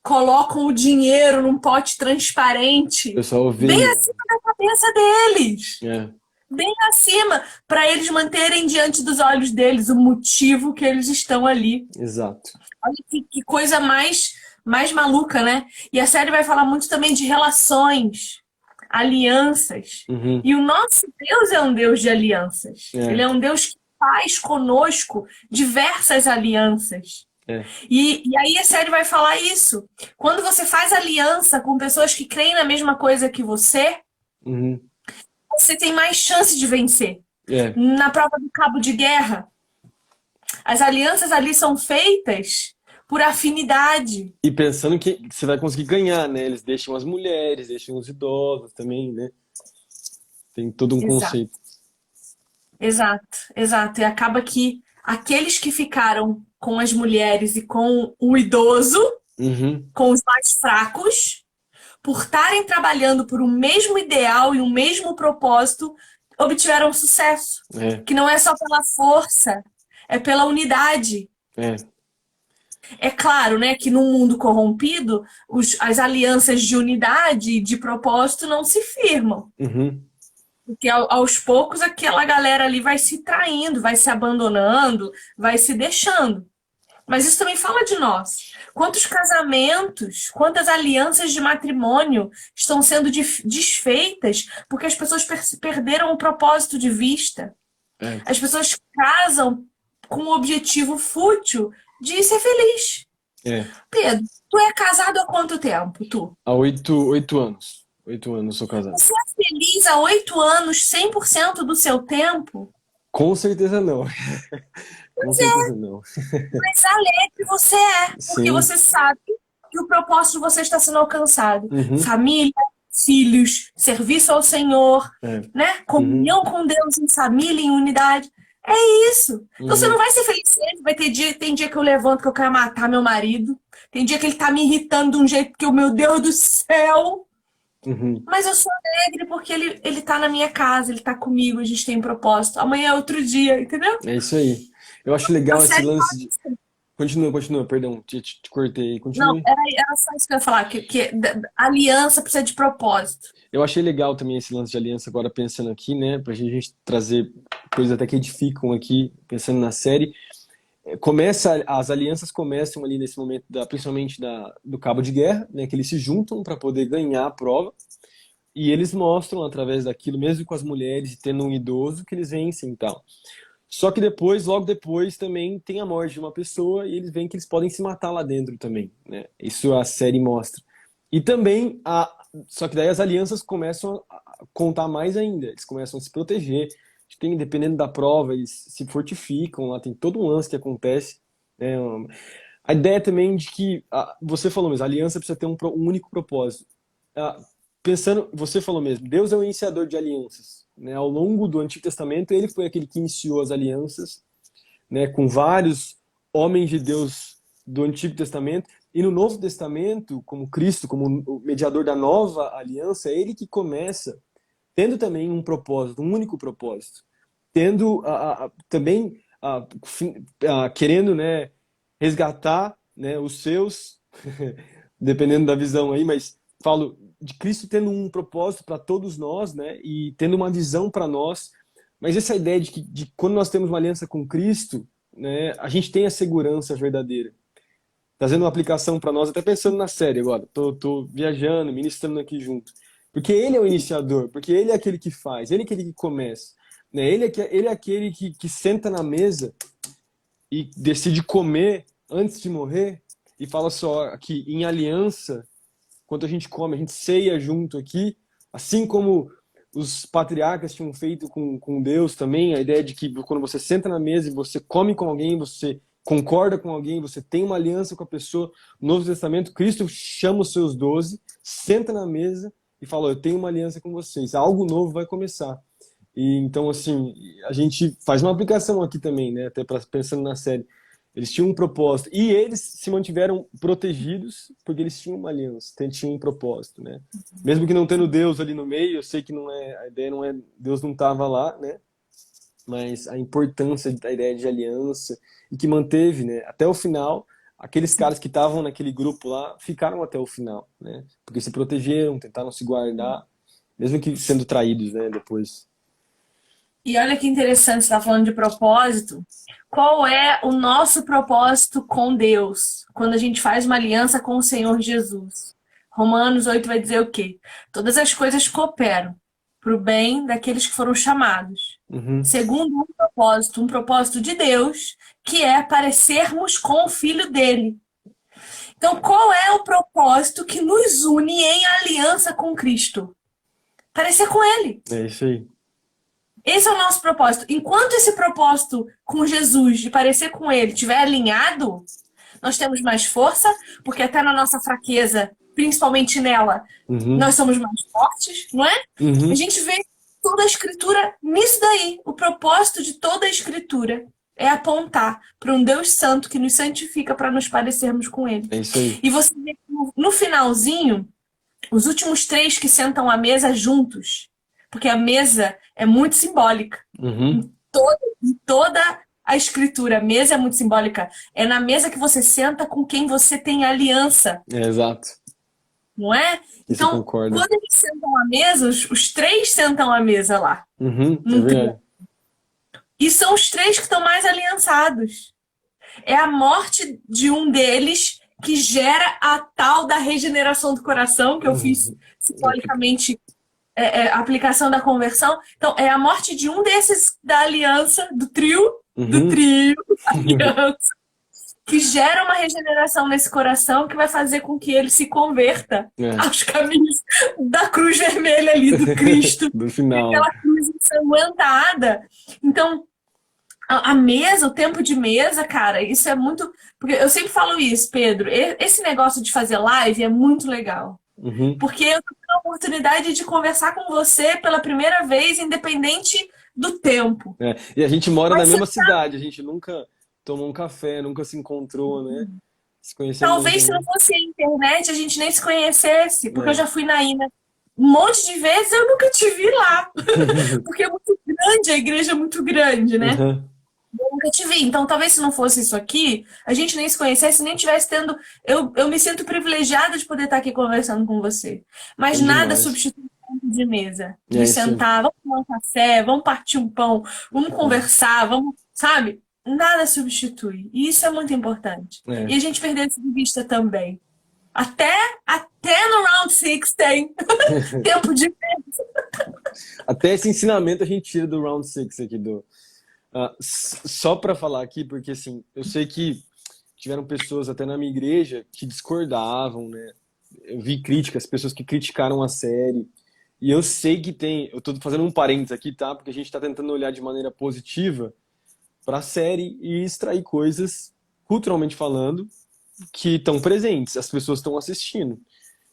Colocam o dinheiro num pote O transparente, pessoal bem vê. acima da cabeça deles. É, Bem acima, para eles manterem diante dos olhos deles o motivo que eles estão ali. exato. Olha que coisa mais maluca, né? E a série vai falar muito também de relações, alianças. Uhum. E o nosso Deus é um Deus de alianças. Ele É, é um Deus que faz conosco diversas alianças. é. E aí a série vai falar isso. Quando você faz aliança com pessoas que creem na mesma coisa que Uhum. você tem mais chance de vencer. É. Na prova do cabo de guerra, as alianças ali são feitas por afinidade. E pensando que você vai conseguir ganhar, né? Eles deixam as mulheres, deixam os idosos também, né? Tem todo um Exato, conceito. exato, exato. E acaba que aqueles que ficaram com as mulheres e com o idoso, Uhum. com os mais fracos, por estarem trabalhando por um mesmo ideal e um mesmo propósito, obtiveram sucesso. É, Que não é só pela força, é pela unidade. é. É claro, né, que num mundo corrompido, as alianças de unidade e de propósito não se firmam. Uhum. Porque aos poucos aquela galera ali vai se traindo, vai se abandonando, vai se deixando. Mas isso também fala de nós. Quantos casamentos, quantas alianças de matrimônio estão sendo desfeitas porque as pessoas perderam o propósito de vista. É, As pessoas casam com o objetivo fútil de ser feliz. é. Pedro, tu é casado há quanto tempo, tu? Há 8 anos. 8 anos sou casado. Você é feliz há 8 anos, 100% do seu tempo? Com certeza não. Com certeza não. Mas alegre você é, porque Sim. você sabe que o propósito de você está sendo alcançado. Uhum. Família, filhos, serviço ao Senhor, É. né? Uhum. Comunhão com Deus em família, em unidade. É isso. Então você Uhum. não vai ser feliz sempre. Tem dia que eu levanto que eu quero matar meu marido. Tem dia que ele tá me irritando de um jeito que, meu Deus do céu. Uhum. Mas eu sou alegre porque ele tá na minha casa, ele tá comigo, a gente tem um propósito. Amanhã é outro dia, entendeu? É isso aí. Eu acho A legal esse série lance fala de. isso. Continua, perdão, te cortei. Não, Continue. era só isso que eu ia falar, aliança precisa de propósito. Eu achei legal também esse lance de aliança, agora pensando aqui, né, pra gente trazer coisas até que edificam aqui, pensando na série. As alianças começam ali nesse momento, principalmente do cabo de guerra, né, que eles se juntam para poder ganhar a prova, e eles mostram através daquilo, mesmo com as mulheres, tendo um idoso, que eles vencem e tal. Só que depois, logo depois, também tem a morte de uma pessoa e eles veem que eles podem se matar lá dentro também, né? Isso a série mostra. E também, só que daí as alianças começam a contar mais ainda, eles começam a se proteger, dependendo da prova, eles se fortificam, lá tem todo um lance que acontece, né? A ideia também de que, você falou mesmo, a aliança precisa ter um único propósito. Ah, Pensando, você falou mesmo, Deus é o iniciador de alianças, né? Ao longo do Antigo Testamento, ele foi aquele que iniciou as alianças, né, com vários homens de Deus do Antigo Testamento, e no Novo Testamento, como Cristo, como o mediador da nova aliança, é ele que começa tendo também um propósito, um único propósito, tendo também querendo, né, resgatar, né, os seus, dependendo da visão aí, mas falo de Cristo tendo um propósito para todos nós, né, e tendo uma visão para nós, mas essa ideia de que quando nós temos uma aliança com Cristo, né, a gente tem a segurança verdadeira. Trazendo uma aplicação para nós, até pensando na série agora, tô viajando, ministrando aqui junto. Porque ele é o iniciador, porque ele é aquele que faz, ele é aquele que começa. Né? Ele é aquele que senta na mesa e decide comer antes de morrer e fala só que em aliança, quando a gente come, a gente ceia junto aqui, assim como os patriarcas tinham feito com Deus também, a ideia de que quando você senta na mesa e você come com alguém, você concorda com alguém, você tem uma aliança com a pessoa. No Novo Testamento, Cristo chama os seus 12, senta na mesa e fala, eu tenho uma aliança com vocês, algo novo vai começar. E então, assim, a gente faz uma aplicação aqui também, né? Até pensando na série. Eles tinham um propósito. E eles se mantiveram protegidos porque eles tinham uma aliança, tinham um propósito, né? Mesmo que não tendo Deus ali no meio, eu sei que não é, a ideia não é, Deus não estava lá, né? Mas a importância da ideia de aliança e que manteve, né, até o final, aqueles caras que estavam naquele grupo lá ficaram até o final, né? Porque se protegeram, tentaram se guardar, mesmo que sendo traídos, né, depois. E olha que interessante, você está falando de propósito. Qual é o nosso propósito com Deus quando a gente faz uma aliança com o Senhor Jesus? Romanos 8 vai dizer o quê? Todas as coisas cooperam para o bem daqueles que foram chamados. Uhum. Segundo um propósito de Deus, que é parecermos com o Filho dele. Então, qual é o propósito que nos une em aliança com Cristo? Parecer com ele. É isso aí. Esse é o nosso propósito. Enquanto esse propósito com Jesus, de parecer com ele, estiver alinhado, nós temos mais força, porque até na nossa fraqueza, principalmente nela, nós somos mais fortes, não é? A gente vê toda a Escritura nisso daí. O propósito de toda a Escritura é apontar para um Deus santo que nos santifica para nos parecermos com ele. É isso aí. E você vê no finalzinho, os últimos 3 que sentam à mesa juntos, porque a mesa é muito simbólica. Em toda a Escritura, a mesa é muito simbólica. É na mesa que você senta com quem você tem aliança. É, exato. Não é? Isso então, quando eles sentam à mesa, os 3 sentam à mesa lá. É verdade. E são os 3 que estão mais aliançados. É a morte de um deles que gera a tal da regeneração do coração, que eu fiz simbolicamente a aplicação da conversão. Então, é a morte de um desses da aliança, do trio, aliança, que gera uma regeneração nesse coração que vai fazer com que ele se converta aos caminhos da cruz vermelha ali, do Cristo. Do final. Aquela cruz ensanguentada. Então, a mesa, o tempo de mesa, cara, isso é muito... Porque eu sempre falo isso, Pedro, esse negócio de fazer live é muito legal. Porque eu tenho a oportunidade de conversar com você pela primeira vez, independente do tempo. E a gente mora na mesma cidade, a gente nunca tomou um café, nunca se encontrou, né? Se conhecemos. Talvez se não fosse a internet, a gente nem se conhecesse, porque eu já fui na Ina um monte de vezes, eu nunca te vi lá. Porque é muito grande, a igreja é muito grande, né? nunca te vi. Então, talvez se não fosse isso aqui, a gente nem se conhecesse, nem tivesse tendo. Eu me sinto privilegiada de poder estar aqui conversando com você. Mas É nada demais. substitui o tempo de mesa. De É isso. sentar, vamos tomar um café, vamos partir um pão, vamos conversar, vamos, sabe? Nada substitui. E isso é muito importante. E a É. gente perdeu isso de vista também. Até, até no Round Six tem tempo de. Até esse ensinamento a gente tira do Round Six aqui do. Só para falar aqui, porque assim, eu sei que tiveram pessoas até na minha igreja que discordavam, né? Eu vi críticas, pessoas que criticaram a série. E eu sei que tem. Eu tô fazendo um parênteses aqui, tá? Porque a gente tá tentando olhar de maneira positiva para a série e extrair coisas, culturalmente falando, que estão presentes. As pessoas estão assistindo.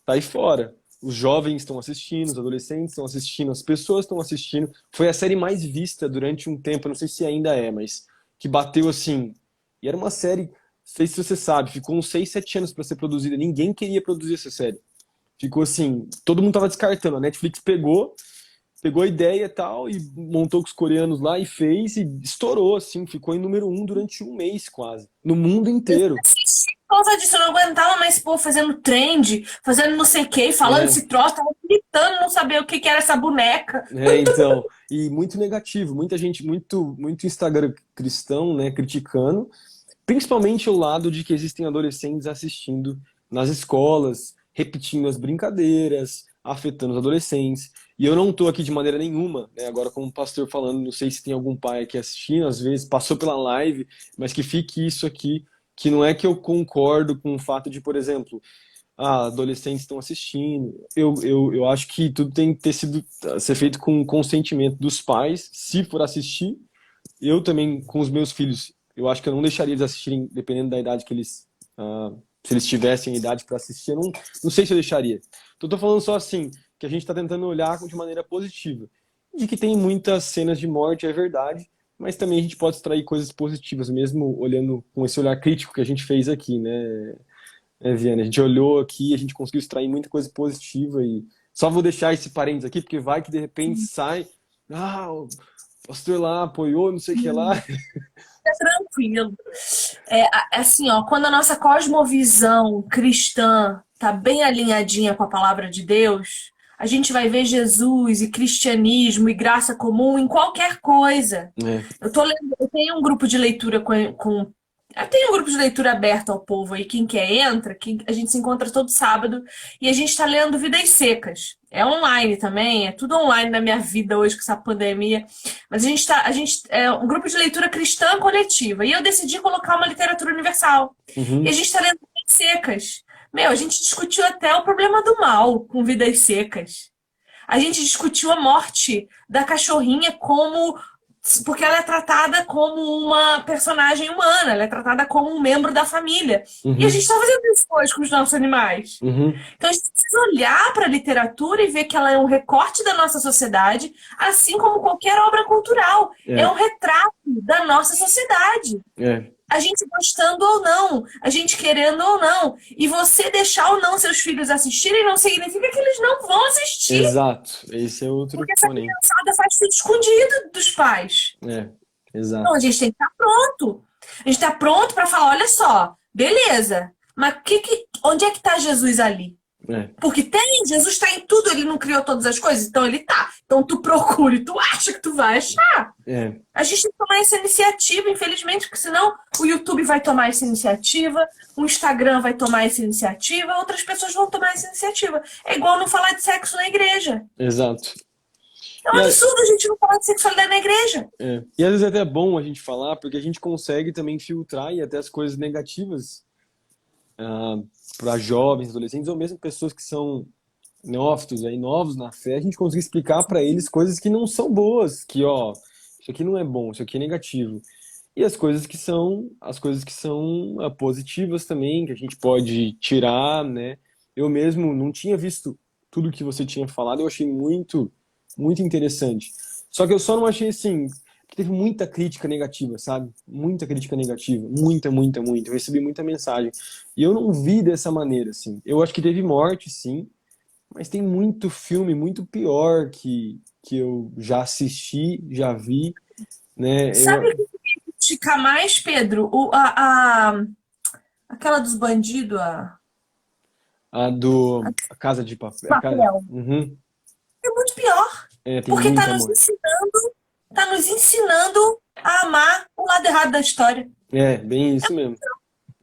Tá aí fora. Os jovens estão assistindo, os adolescentes estão assistindo, as pessoas estão assistindo. Foi a série mais vista durante um tempo, eu não sei se ainda é, mas que bateu assim. E era uma série, não sei se você sabe, ficou uns 6, 7 anos para ser produzida. Ninguém queria produzir essa série. Ficou assim, todo mundo tava descartando. A Netflix pegou a ideia e tal, e montou com os coreanos lá e fez, e estourou, assim, ficou em número um durante um mês quase, no mundo inteiro. Assisti por causa disso, eu não aguentava mais, pô, fazendo trend, fazendo não sei o que, falando É, esse troço, tava gritando, não sabia o que que era essa boneca. então, e muito negativo, muita gente, muito Instagram cristão, né, criticando, principalmente o lado de que existem adolescentes assistindo nas escolas, repetindo as brincadeiras, afetando os adolescentes. E eu não estou aqui de maneira nenhuma, né, agora como pastor falando, não sei se tem algum pai aqui assistindo, às vezes passou pela live, mas que fique isso aqui, que não é que eu concordo com o fato de, por exemplo, adolescentes estão assistindo. Eu acho que tudo tem que ter sido ser feito com consentimento dos pais, se for assistir. Eu também, com os meus filhos, eu acho que eu não deixaria eles assistirem, dependendo da idade que eles. Se eles tivessem idade para assistir, eu não sei se eu deixaria. Então, tô falando só assim, que a gente está tentando olhar de maneira positiva. De que tem muitas cenas de morte, é verdade, mas também a gente pode extrair coisas positivas, mesmo olhando com esse olhar crítico que a gente fez aqui, né, Viana? A gente olhou aqui, a gente conseguiu extrair muita coisa positiva e só vou deixar esse parênteses aqui, porque vai que de repente sai, o pastor lá apoiou, não sei o que lá. É tranquilo. Assim, ó, quando a nossa cosmovisão cristã tá bem alinhadinha com a palavra de Deus, a gente vai ver Jesus e cristianismo e graça comum em qualquer coisa. É. Eu tenho um grupo de leitura eu tenho um grupo de leitura aberto ao povo aí, quem quer entra, que a gente se encontra todo sábado e a gente está lendo Vidas Secas. É online também, é tudo online na minha vida hoje com essa pandemia. Mas a gente é um grupo de leitura cristã coletiva e eu decidi colocar uma literatura universal. E a Uhum. gente está lendo Vidas Secas. Meu, a gente discutiu até o problema do mal com Vidas Secas. A gente discutiu a morte da cachorrinha como. Porque ela é tratada como uma personagem humana, ela é tratada como um membro da família. E a gente Uhum. está fazendo isso hoje com os nossos animais. Uhum. Então a gente precisa olhar para a literatura e ver que ela é um recorte da nossa sociedade, assim como qualquer obra cultural. É um É, retrato da nossa sociedade. é, A gente gostando ou não, a gente querendo ou não. E você deixar ou não seus filhos assistirem não significa que eles não vão assistir, exato. Esse é outro porque essa porém. criançada faz tudo escondido dos pais. É, Então a exato. gente tem que estar pronto. A gente está pronto para falar: olha só, beleza, mas onde é que está Jesus ali? É, Porque Jesus está em tudo, ele não criou todas as coisas, então ele tá. Então tu procure, tu acha que tu vai achar. é, A gente tem que tomar essa iniciativa, infelizmente, porque senão o YouTube vai tomar essa iniciativa, o Instagram vai tomar essa iniciativa, outras pessoas vão tomar essa iniciativa. É igual não falar de sexo na igreja. exato. É um E, absurdo a gente não falar de sexualidade na igreja. e às vezes é até bom a gente falar, porque a gente consegue também filtrar e até as coisas negativas para jovens, adolescentes, ou mesmo pessoas que são neófitos, aí, novos na fé, a gente consegue explicar para eles coisas que não são boas, que ó, isso aqui não é bom, isso aqui é negativo. E as coisas que são positivas também, que a gente pode tirar, né? Eu mesmo não tinha visto tudo que você tinha falado, eu achei muito, muito interessante. Só que eu só não achei assim, que teve muita crítica negativa, sabe? Muita crítica negativa, muita, muita, muita. Eu recebi muita mensagem. E eu não vi dessa maneira, assim. Eu acho que teve morte, sim, mas tem muito filme muito pior que eu já assisti, já vi, né? Sabe o que criticar mais, Pedro, aquela dos bandidos, A Casa de Papel. papel. Uhum. É muito pior. É, tem Porque muita morte. tá nos ensinando a amar o lado errado da história. É, bem isso mesmo.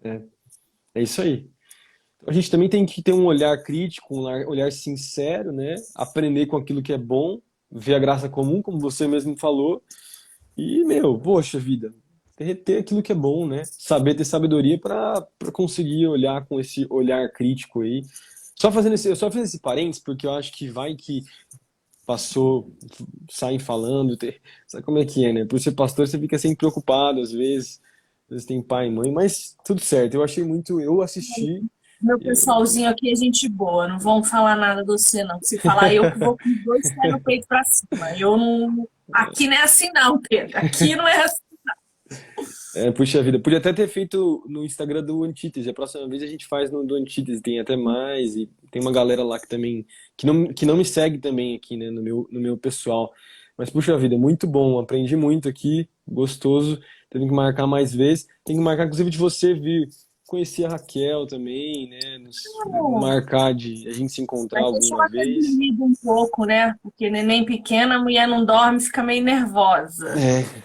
É, é isso aí. A gente também tem que ter um olhar crítico, olhar sincero, né? Aprender com aquilo que é bom, ver a graça comum, como você mesmo falou. E, meu, poxa vida, ter aquilo que é bom, né? Saber ter sabedoria para conseguir olhar com esse olhar crítico aí. Eu só fiz esse parênteses porque eu acho que vai que passou, saem falando, sabe como é que é, né? Por ser pastor, você fica sempre preocupado às vezes tem pai e mãe, mas tudo certo. Eu assisti. Meu pessoalzinho aqui é gente boa, não vão falar nada de você, não. Se falar, eu que vou com os dois pés no peito pra cima. Eu não. Aqui não é assim, não, Pedro. Aqui não é assim. Puxa vida, podia até ter feito no Instagram do Antítese. A próxima vez a gente faz no do Antítese, tem até mais, e tem uma galera lá que também, que não me segue também aqui, né, no meu pessoal. Mas puxa vida, muito bom, aprendi muito aqui, gostoso. Tenho que marcar mais vezes. Tem que marcar, inclusive, de você vir conhecer a Raquel também, né? Marcar de a gente se encontrar Mas deixa alguma ela ter vez. dormido um pouco, né? Porque neném pequena, a mulher não dorme, fica meio nervosa.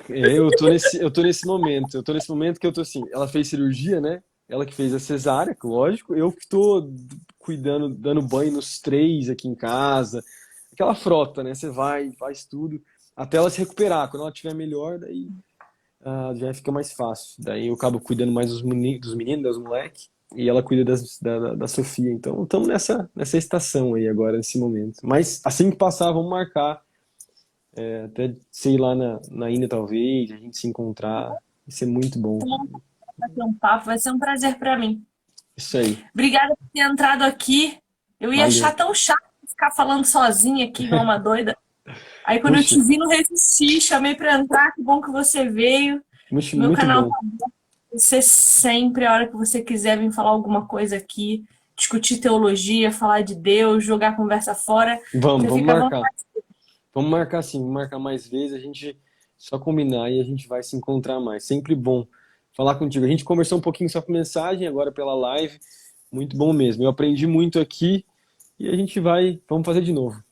Eu tô nesse momento. Eu tô nesse momento que eu tô assim. Ela fez cirurgia, né? Ela que fez a cesárea, lógico. Eu que tô cuidando, dando banho nos três aqui em casa. Aquela frota, né? Você vai, faz tudo, até ela se recuperar. Quando ela estiver melhor, daí já fica mais fácil. Daí eu acabo cuidando mais dos meninos, dos moleques. E ela cuida da Sofia. Então, estamos nessa estação aí agora, nesse momento. Mas assim que passar, vamos marcar. Até, sei lá, na Ina, talvez, a gente se encontrar. Vai ser muito bom. Vai ter um papo, vai ser um prazer pra mim. Isso aí. Obrigada por ter entrado aqui. Eu ia Valeu. achar tão chato ficar falando sozinha aqui, igual uma doida. Aí quando eu Puxa, te vi, não resisti, chamei pra entrar, que bom que você veio. Meu muito canal bom. tá aberto. Você sempre, a hora que você quiser, vir falar alguma coisa aqui, discutir teologia, falar de Deus, jogar a conversa fora. Você Vamos fica à marcar. vontade. Vamos marcar sim, vamos marcar mais vezes, a gente só combinar e a gente vai se encontrar mais. Sempre bom falar contigo. A gente conversou um pouquinho só por mensagem, agora pela live. Muito bom mesmo. Eu aprendi muito aqui e vamos fazer de novo.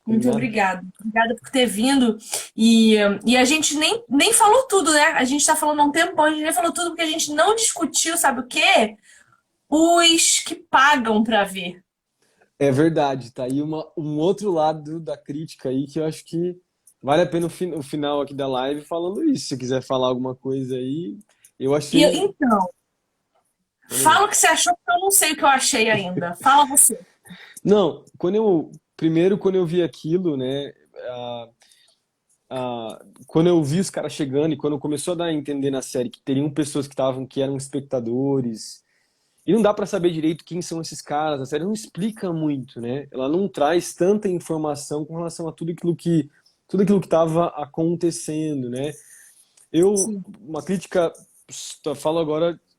Muito Combinado? obrigada. Obrigada por ter vindo. E a gente nem falou tudo, né? A gente está falando há um tempão, a gente nem falou tudo porque a gente não discutiu, sabe o quê? Os que pagam para ver. É verdade, tá aí um outro lado da crítica aí que eu acho que vale a pena o final aqui da live falando isso. Se quiser falar alguma coisa aí, eu achei. Então, fala o que você achou, porque eu não sei o que eu achei ainda. Fala você. Não, quando eu vi aquilo, né, quando eu vi os caras chegando e quando começou a dar a entender na série que teriam pessoas que eram espectadores, e não dá pra saber direito quem são esses caras, a série não explica muito, né? Ela não traz tanta informação com relação a tudo aquilo que estava acontecendo, né? Sim. Uma crítica,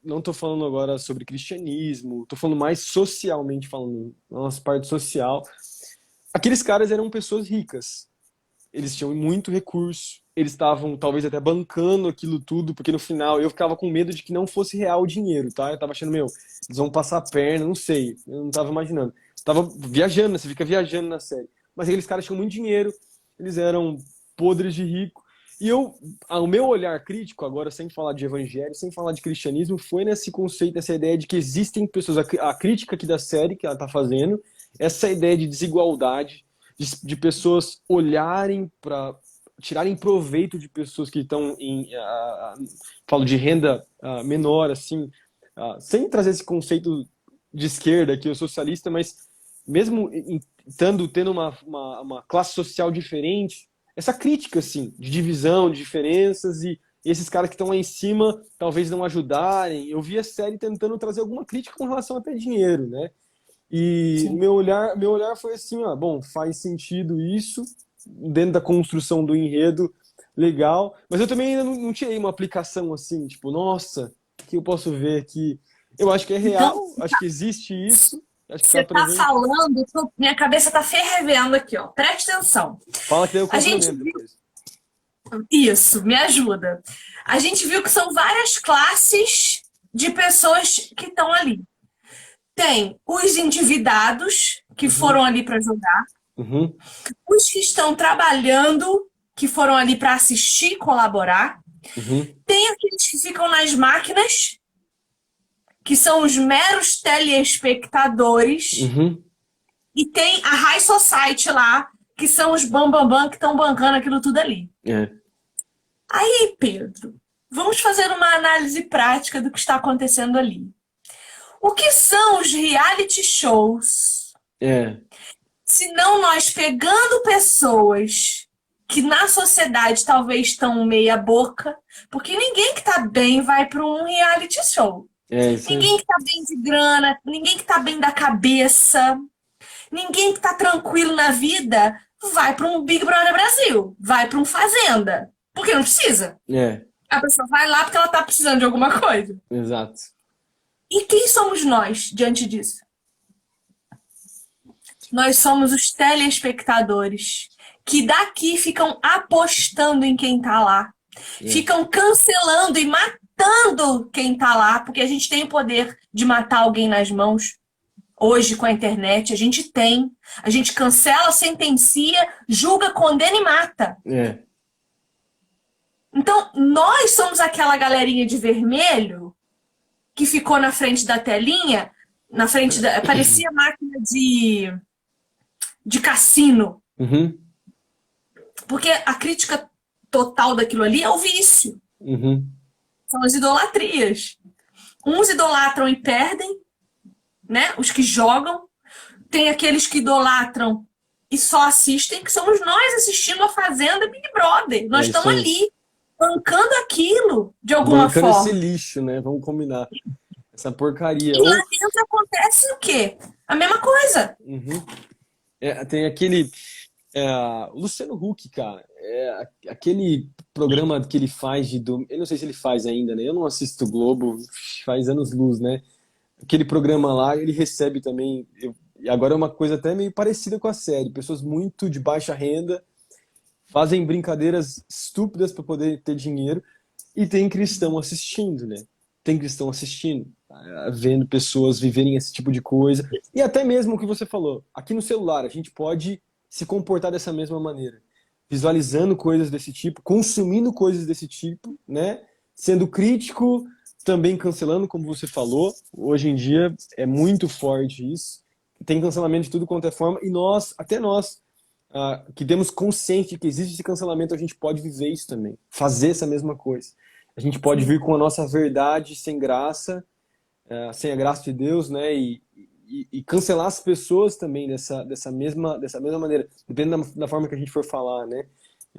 não tô falando agora sobre cristianismo, tô falando mais socialmente falando, na nossa parte social. Aqueles caras eram pessoas ricas, eles tinham muito recurso, eles estavam talvez até bancando aquilo tudo, porque no final eu ficava com medo de que não fosse real o dinheiro, tá? Eu tava achando, eles vão passar a perna, não sei, eu não tava imaginando. Tava viajando, você fica viajando na série. Mas aqueles caras tinham muito dinheiro, eles eram podres de rico. E o meu olhar crítico, agora sem falar de evangelho, sem falar de cristianismo, foi nesse conceito, essa ideia de que existem pessoas, a crítica aqui da série que ela tá fazendo, essa ideia de desigualdade, de pessoas olharem para tirarem proveito de pessoas que estão falo de renda menor, assim, sem trazer esse conceito de esquerda, que eu sou socialista, mas mesmo tendo uma classe social diferente, essa crítica, assim, de divisão, de diferenças, e esses caras que estão lá em cima talvez não ajudarem. Eu vi a série tentando trazer alguma crítica com relação até dinheiro, né? E Sim. meu olhar foi assim, bom, faz sentido isso, dentro da construção do enredo, legal, mas eu também ainda não tirei uma aplicação assim, tipo, nossa, o que eu posso ver aqui? Eu acho que é Então, real, acho que existe isso, acho que está você tá presente. falando, minha cabeça tá fervendo aqui, ó. Preste atenção. Fala que daí eu A gente complemento viu, depois. Isso, me ajuda. A gente viu que são várias classes de pessoas que estão ali. Tem os endividados, que Uhum, foram ali para jogar, uhum, os que estão trabalhando, que foram ali para assistir e colaborar. uhum, Tem aqueles que ficam nas máquinas, que são os meros telespectadores. uhum. E tem a High Society lá, que são os bambambam que estão bancando aquilo tudo ali. É, Aí, Pedro, vamos fazer uma análise prática do que está acontecendo ali. O que são os reality shows? é, Se não nós pegando pessoas que na sociedade talvez estão meia boca, porque ninguém que está bem vai para um reality show. isso aí. Ninguém que está bem de grana, ninguém que está bem da cabeça, ninguém que está tranquilo na vida vai para um Big Brother Brasil, vai para um Fazenda, porque não precisa. É, A pessoa vai lá porque ela está precisando de alguma coisa. exato. E quem somos nós diante disso? Nós somos os telespectadores que daqui ficam apostando em quem tá lá. É, Ficam cancelando e matando quem tá lá, porque a gente tem o poder de matar alguém nas mãos. Hoje, com a internet, a gente tem. A gente cancela, sentencia, julga, condena e mata. é, Então, nós somos aquela galerinha de vermelho que ficou na frente da telinha, na frente da. Parecia máquina de cassino. uhum, Porque a crítica total daquilo ali é o vício. uhum. São as idolatrias. Uns idolatram e perdem, né? Os que jogam. Tem aqueles que idolatram e só assistem, que somos nós assistindo a Fazenda Big Brother. É Nós isso estamos aí. ali, bancando aquilo de alguma Bancando esse forma. lixo, né? Vamos combinar. Essa porcaria. E lá Ou, dentro acontece o quê? A mesma coisa. uhum. Tem aquele. O Luciano Huck, cara. Aquele programa que ele faz de. Eu não sei se ele faz ainda, né? Eu não assisto o Globo faz anos-luz, né? Aquele programa lá, ele recebe também. E agora é uma coisa até meio parecida com a série. Pessoas muito de baixa renda fazem brincadeiras estúpidas para poder ter dinheiro e tem cristão assistindo, né? Tem cristão assistindo, vendo pessoas viverem esse tipo de coisa. E até mesmo o que você falou, aqui no celular a gente pode se comportar dessa mesma maneira, visualizando coisas desse tipo, consumindo coisas desse tipo, né? Sendo crítico, também cancelando, como você falou. Hoje em dia é muito forte isso. Tem cancelamento de tudo quanto é forma e nós, até nós, que temos consciência de que existe esse cancelamento, a gente pode viver isso também, fazer essa mesma coisa. A gente pode Sim. vir com a nossa verdade sem graça, sem a graça de Deus, né? E cancelar as pessoas também dessa mesma maneira, dependendo da forma que a gente for falar, né?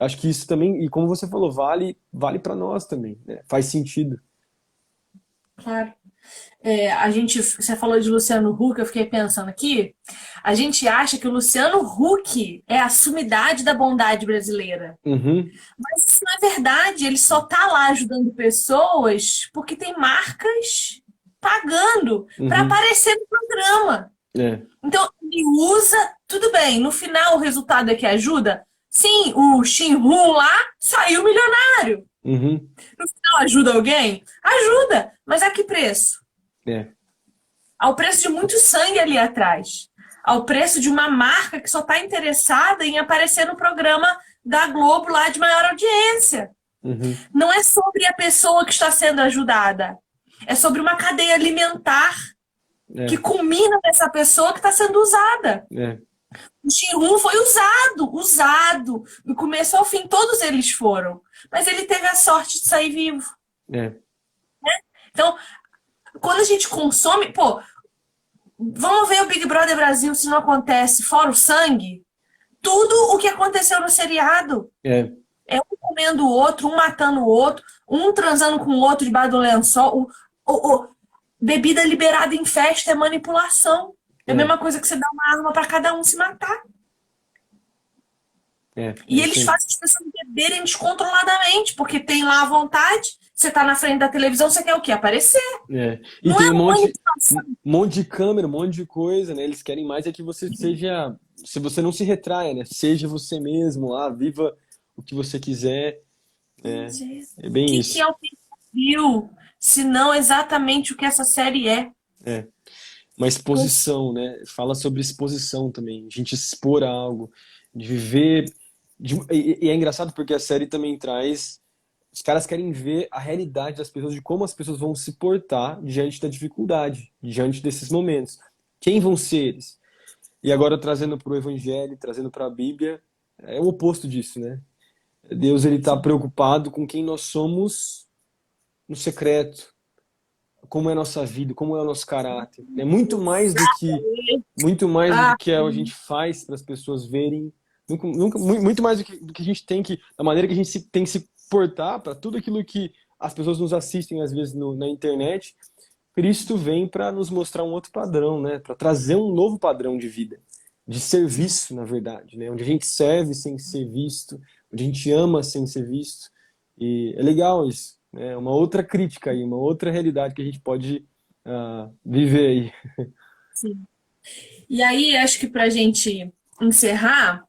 Acho que isso também, e como você falou, vale para nós também, né? Faz sentido. Claro. Você falou de Luciano Huck, eu fiquei pensando aqui. A gente acha que o Luciano Huck é a sumidade da bondade brasileira. Uhum, Mas isso não é verdade. Ele só tá lá ajudando pessoas porque tem marcas pagando para uhum, aparecer no programa. é, Então, ele usa, tudo bem, no final o resultado é que ajuda. Sim, o Shin-Hun lá saiu milionário. uhum, No final ajuda alguém? Ajuda, mas a que preço? é, Ao preço de muito sangue ali atrás. Ao preço de uma marca que só está interessada em aparecer no programa da Globo lá de maior audiência. uhum, Não é sobre a pessoa que está sendo ajudada. É sobre uma cadeia alimentar que é, culmina nessa pessoa que está sendo usada. é, O Shin-Hun foi usado. Do começo ao fim, todos eles foram. Mas ele teve a sorte de sair vivo. é, Então, quando a gente consome... Pô, vamos ver o Big Brother Brasil se não acontece, fora o sangue. Tudo o que aconteceu no seriado. é, É um comendo o outro, um matando o outro, um transando com o outro debaixo do lençol. Bebida liberada em festa é manipulação. É a é, mesma coisa que você dá uma arma para cada um se matar. é E isso eles aí. fazem as pessoas beberem descontroladamente, porque tem lá a vontade, você tá na frente da televisão, você quer o quê? Aparecer. E Não tem é manipulação. um monte de câmera, um monte de coisa, né? Eles querem mais é que você se você não se retraia, né? Seja você mesmo lá, viva o que você quiser. É, é O bem que isso. é o perfil, se não exatamente o que essa série é? É. Uma exposição, né? Fala sobre exposição também, a gente expor a algo, de viver. E é engraçado porque a série também traz. Os caras querem ver a realidade das pessoas, de como as pessoas vão se portar diante da dificuldade, diante desses momentos. Quem vão ser eles? E agora trazendo para o Evangelho, trazendo para a Bíblia, é o oposto disso, né? Deus ele está preocupado com quem nós somos no secreto, como é a nossa vida, como é o nosso caráter. É muito mais do Ah, que a gente faz para as pessoas verem, muito mais do que a gente tem que, da maneira que a gente tem que se portar para tudo aquilo que as pessoas nos assistem às vezes na internet. Cristo vem para nos mostrar um outro padrão, né? Para trazer um novo padrão de vida, de serviço, na verdade, né? Onde a gente serve sem ser visto, onde a gente ama sem ser visto. E é legal isso, né? Uma outra crítica aí, uma outra realidade que a gente pode viver aí. sim. E aí, acho que para a gente encerrar,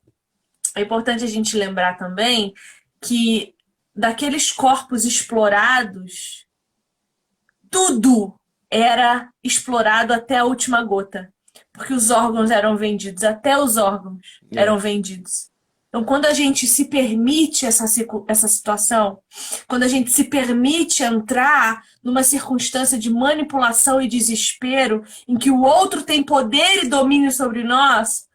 é importante a gente lembrar também que daqueles corpos explorados, tudo era explorado até a última gota, porque os órgãos eram vendidos, até os órgãos É, eram vendidos. Então, quando a gente se permite essa situação, quando a gente se permite entrar numa circunstância de manipulação e desespero, em que o outro tem poder e domínio sobre nós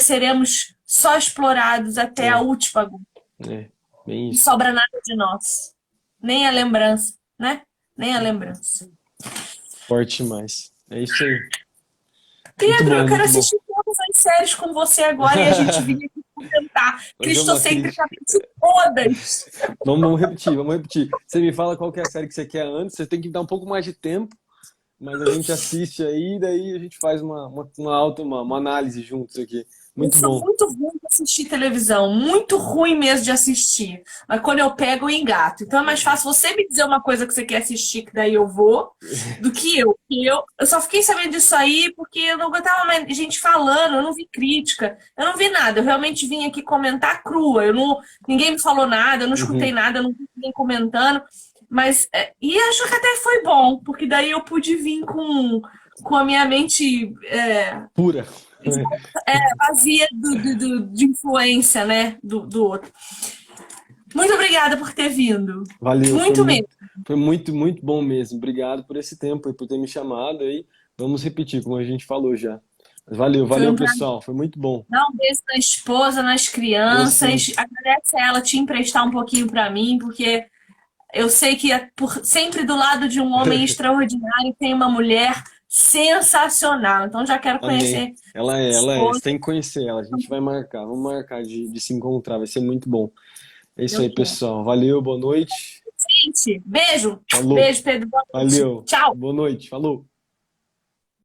seremos só explorados até a é, última gota. é, bem Não isso. sobra nada de nós. Nem a lembrança, né? Nem a lembrança. Forte demais. É isso aí. Muito Pedro, eu bom, quero muito bom. assistir todas as séries com você agora e a gente vinha aqui comentar Fazer uma crítica. cristocentricamente todas. Vamos repetir, vamos repetir. Você me fala qual que é a série que você quer antes, você tem que dar um pouco mais de tempo, mas a gente assiste aí, daí a gente faz uma análise juntos aqui. Eu Muito sou bom. muito ruim de assistir televisão, muito ruim mesmo de assistir. Mas quando eu pego, eu engato. Então é mais fácil você me dizer uma coisa que você quer assistir, que daí eu vou, do que eu. Eu só fiquei sabendo disso aí porque eu não aguentava mais gente falando, eu não vi crítica, eu não vi nada. Eu realmente vim aqui comentar crua. Ninguém me falou nada, eu não escutei Uhum. nada, eu não vi ninguém comentando. Mas, e acho que até foi bom, porque daí eu pude vir com a minha mente Pura. vazia de influência, né, do outro. Muito obrigada por ter vindo. Valeu, Muito mesmo. foi muito, muito bom mesmo. Obrigado por esse tempo e por ter me chamado aí. Vamos repetir, como a gente falou já. Mas valeu, Foi valeu, um prazer. pessoal. Foi muito bom. Dá um beijo na esposa, nas Dou sim. crianças. Agradece a ela te emprestar um pouquinho para mim, porque eu sei que sempre do lado de um homem extraordinário tem uma mulher sensacional. Então já quero Amém. conhecer a Ela é. esposa. Você tem que conhecer ela. A gente vai marcar, vamos marcar de se encontrar. Vai ser muito bom. É isso Eu aí, quero. pessoal. Valeu, boa noite. Gente, beijo. Falou. Beijo, Pedro. Boa noite. Valeu. Tchau. Boa noite. Falou.